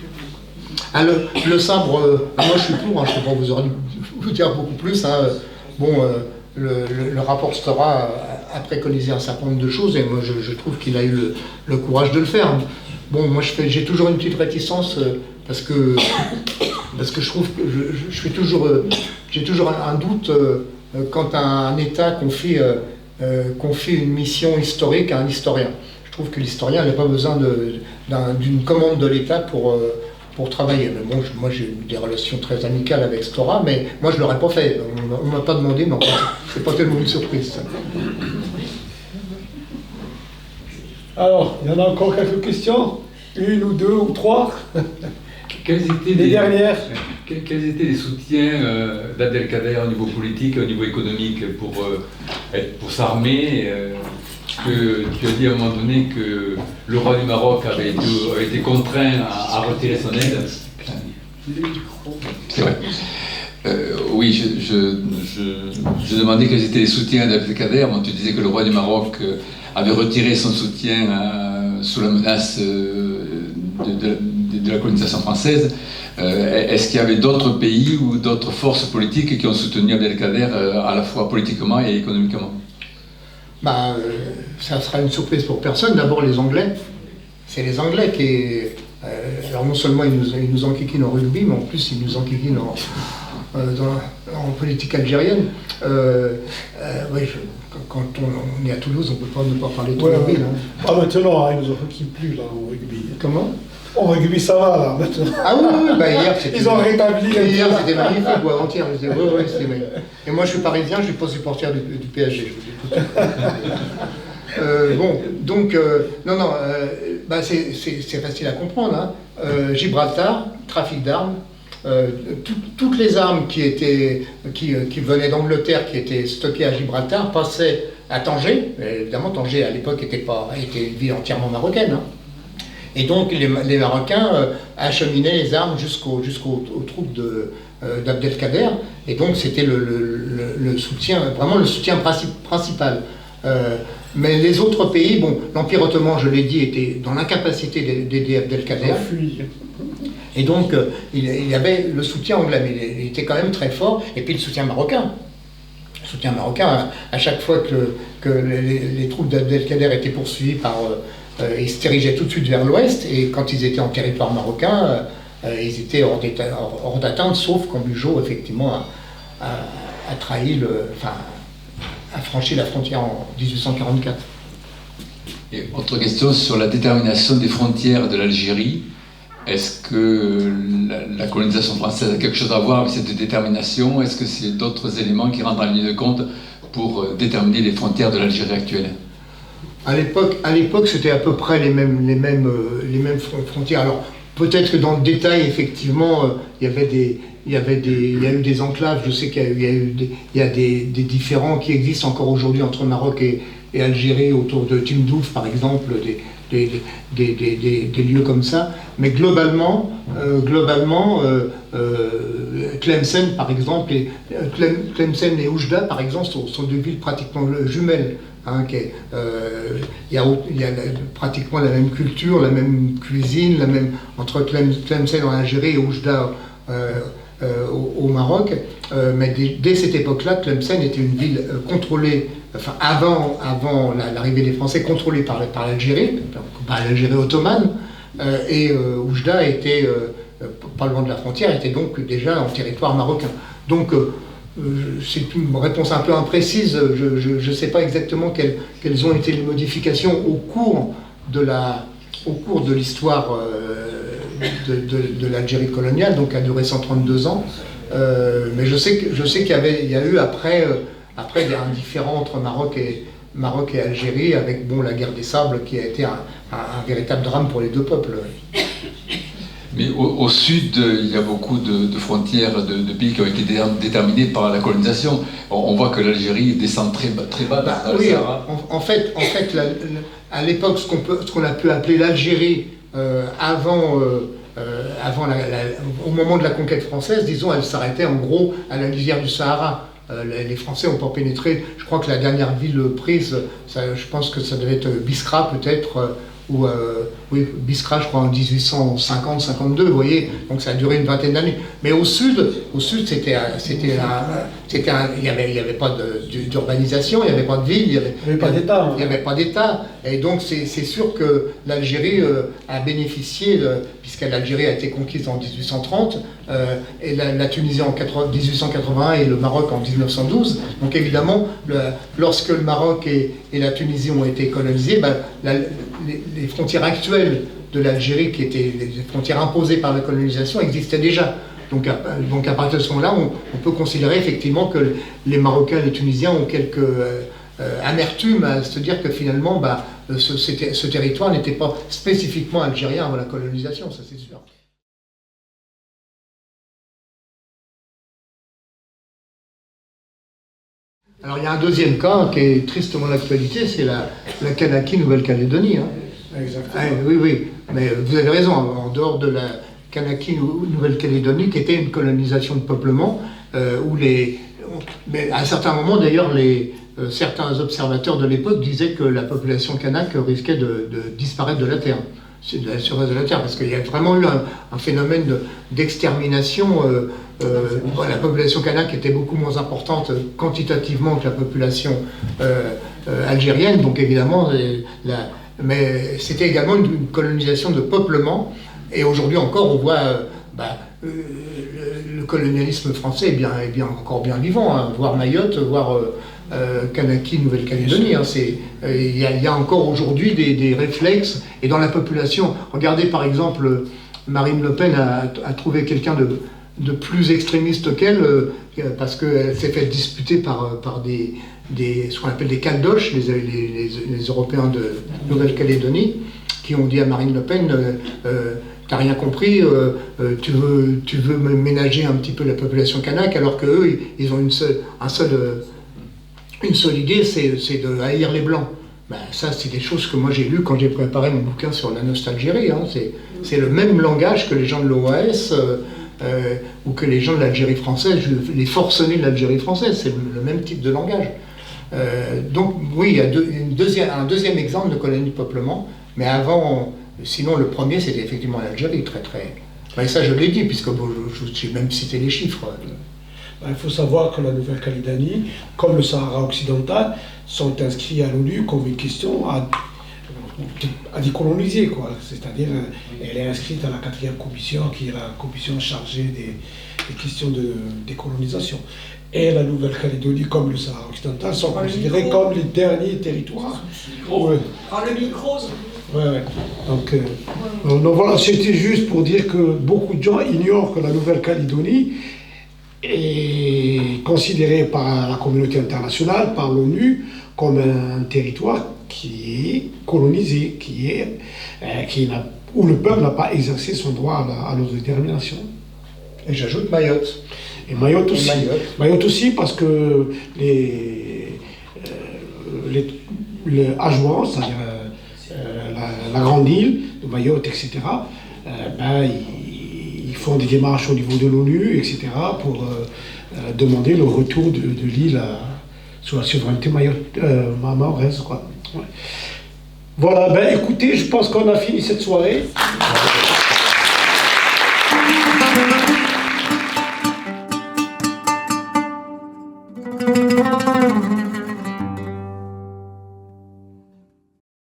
Ah, le sabre, moi je suis pour, hein, je ne peux pas vous dire beaucoup plus. Hein. Bon, le rapport Stora a préconisé un certain nombre de choses, et moi je trouve qu'il a eu le courage de le faire. Bon, moi j'ai toujours une petite réticence, parce que je trouve que j'ai toujours un doute quand un État confie une mission historique à un historien. Je trouve que l'historien n'a pas besoin d'une commande de l'État pour travailler. Mais bon, moi j'ai eu des relations très amicales avec Stora, mais moi je ne l'aurais pas fait. On ne m'a pas demandé, mais c'est pas tellement une surprise. Ça. Alors, il y en a encore quelques questions? Une ou deux ou trois? Quels étaient les dernières? Quels étaient les soutiens d'Abdelkader au niveau politique, au niveau économique, pour s'armer que tu as dit à un moment donné que le roi du Maroc avait été contraint à retirer son aide. C'est vrai. Oui, je demandais quels étaient les soutiens d'Abdelkader. Bon, tu disais que le roi du Maroc avait retiré son soutien sous la menace de la colonisation française. Est-ce qu'il y avait d'autres pays ou d'autres forces politiques qui ont soutenu Abdelkader à la fois politiquement et économiquement? Ça sera une surprise pour personne. D'abord les Anglais. C'est les Anglais qui... alors non seulement ils nous enquiquinent en rugby, mais en plus ils nous enquiquinent en politique algérienne. Oui, quand on est à Toulouse, on ne peut pas ne pas parler de rugby. Ouais. Hein. Ah, maintenant, ils nous enquiquinent plus là, au rugby. Comment? Au rugby, ça va là, maintenant. Ah oui, hier c'était... Ils ont rétabli... Hier c'était magnifique, ou avant-hier, c'était magnifique. Et moi je suis parisien, je suis pas supporter du PSG, je vous dis tout de suite. Bon, donc, c'est facile à comprendre. Hein. Gibraltar, trafic d'armes, toutes les armes qui venaient d'Angleterre, qui étaient stockées à Gibraltar, passaient à Tanger. Évidemment, Tanger à l'époque était une ville entièrement marocaine. Hein. Et donc les Marocains acheminaient les armes jusqu'aux troupes d'Abdelkader. Et donc c'était le soutien, vraiment le soutien principal. Mais les autres pays, bon, l'Empire ottoman, je l'ai dit, était dans l'incapacité d'aider Abdelkader. Et donc, il y avait le soutien anglais, mais il était quand même très fort. Et puis le soutien marocain. Le soutien marocain, à chaque fois que les troupes d'Abdelkader étaient poursuivies ils se dirigeaient tout de suite vers l'ouest. Et quand ils étaient en territoire marocain, ils étaient hors d'atteinte, sauf quand Bugeaud, effectivement, a franchi la frontière en 1844. Et autre question sur la détermination des frontières de l'Algérie. Est-ce que la colonisation française a quelque chose à voir avec cette détermination? Est-ce que c'est d'autres éléments qui rentrent en ligne de compte pour déterminer les frontières de l'Algérie actuelle? À l'époque, c'était à peu près les mêmes frontières. Alors, peut-être que dans le détail, effectivement, il y a eu des enclaves. Je sais qu'il y a des différends qui existent encore aujourd'hui entre Maroc et Algérie, autour de Tindouf, par exemple, des lieux comme ça. Mais globalement, Tlemcen, par exemple, Tlemcen et Oujda, par exemple, sont deux villes pratiquement jumelles. Hein, il y a pratiquement la même culture, la même cuisine, entre Tlemcen en Algérie et Oujda au Maroc. Mais dès cette époque-là, Tlemcen était une ville contrôlée, avant l'arrivée des Français, contrôlée par l'Algérie, par l'Algérie ottomane, et Oujda était, pas loin de la frontière, était donc déjà en territoire marocain. Donc, c'est une réponse un peu imprécise. Je ne sais pas exactement quelles ont été les modifications au cours de l'histoire de l'Algérie coloniale, donc a duré 132 ans. Mais je sais qu'il y a eu après un différend entre Maroc et Algérie, avec la guerre des sables qui a été un véritable drame pour les deux peuples. Mais au sud, il y a beaucoup de frontières de pays qui ont été déterminées par la colonisation. On voit que l'Algérie descend très bas dans le Sahara. En fait, à l'époque, ce qu'on a pu appeler l'Algérie au moment de la conquête française, disons, elle s'arrêtait en gros à la lisière du Sahara. Les Français n'ont pas pénétré. Je crois que la dernière ville prise, je pense que ça devait être Biskra peut-être, oui, Biskra, je crois, en 1850-52, vous voyez, donc ça a duré une vingtaine d'années. Mais au sud, il n'y avait pas d'urbanisation, il n'y avait pas de ville, il n'y avait pas d'État. Il n'y avait pas d'État. Et donc c'est sûr que l'Algérie a bénéficié, puisque l'Algérie a été conquise en 1830, et la Tunisie en 1881 et le Maroc en 1912. Donc évidemment, lorsque le Maroc et la Tunisie ont été colonisés, les frontières actuelles de l'Algérie, qui étaient les frontières imposées par la colonisation, existaient déjà. Donc à partir de ce moment-là, on peut considérer effectivement que les Marocains et les Tunisiens ont quelques amertumes à se dire que finalement ce territoire n'était pas spécifiquement algérien avant la colonisation, ça c'est sûr. Alors il y a un deuxième cas qui est tristement d'actualité, c'est la Kanaki Nouvelle-Calédonie. Hein. Exactement. Oui, mais vous avez raison, en dehors de la Kanaki Nouvelle-Calédonie, qui était une colonisation de peuplement, mais à un certain moment d'ailleurs, certains observateurs de l'époque disaient que la population kanak risquait de disparaître de la Terre. C'est de la surface de la Terre, parce qu'il y a vraiment eu un phénomène d'extermination. La population kanak était beaucoup moins importante quantitativement que la population algérienne, donc évidemment, mais c'était également une colonisation de peuplement, et aujourd'hui encore on voit le colonialisme français est encore bien vivant, hein, voir Mayotte, voir Kanaki, Nouvelle-Calédonie. Hein, il y a encore aujourd'hui des réflexes, et dans la population, regardez par exemple, Marine Le Pen a trouvé quelqu'un de plus extrémiste qu'elle, parce qu'elle s'est fait disputer par ce qu'on appelle des caldoches, les Européens de Nouvelle-Calédonie, qui ont dit à Marine Le Pen t'as rien compris, tu veux ménager un petit peu la population kanak, alors qu'eux, ils ont une seule idée, c'est de haïr les Blancs. Ben, ça, c'est des choses que moi j'ai lues quand j'ai préparé mon bouquin sur la nostalgérie. Hein. C'est le même langage que les gens de l'OAS ou que les gens de l'Algérie française, les forcenés de l'Algérie française, c'est le même type de langage. Donc oui, il y a un deuxième exemple de colonie de peuplement, mais avant, sinon le premier c'était effectivement l'Algérie, et ça je l'ai dit, puisque j'ai même cité les chiffres. Il faut savoir que la Nouvelle-Calédonie, comme le Sahara occidental, sont inscrits à l'ONU comme une question à décoloniser, quoi. C'est-à-dire, elle est inscrite à la 4e commission, qui est la commission chargée des questions de décolonisation. Et la Nouvelle-Calédonie, comme le Sahara occidental, sont considérés comme les derniers territoires. Ouais. Le micro. Ouais. Donc voilà, c'était juste pour dire que beaucoup de gens ignorent que la Nouvelle-Calédonie est considérée par la communauté internationale, par l'ONU, comme un territoire qui est colonisé, où le peuple n'a pas exercé son droit à l'autodétermination. Et j'ajoute Mayotte. Et Mayotte aussi. Mayotte aussi, parce que les Adjouans, c'est-à-dire la grande île de Mayotte, etc., ils font des démarches au niveau de l'ONU, etc., pour demander le retour de l'île sous la souveraineté mahoraise, quoi. Ouais. Voilà, écoutez, je pense qu'on a fini cette soirée.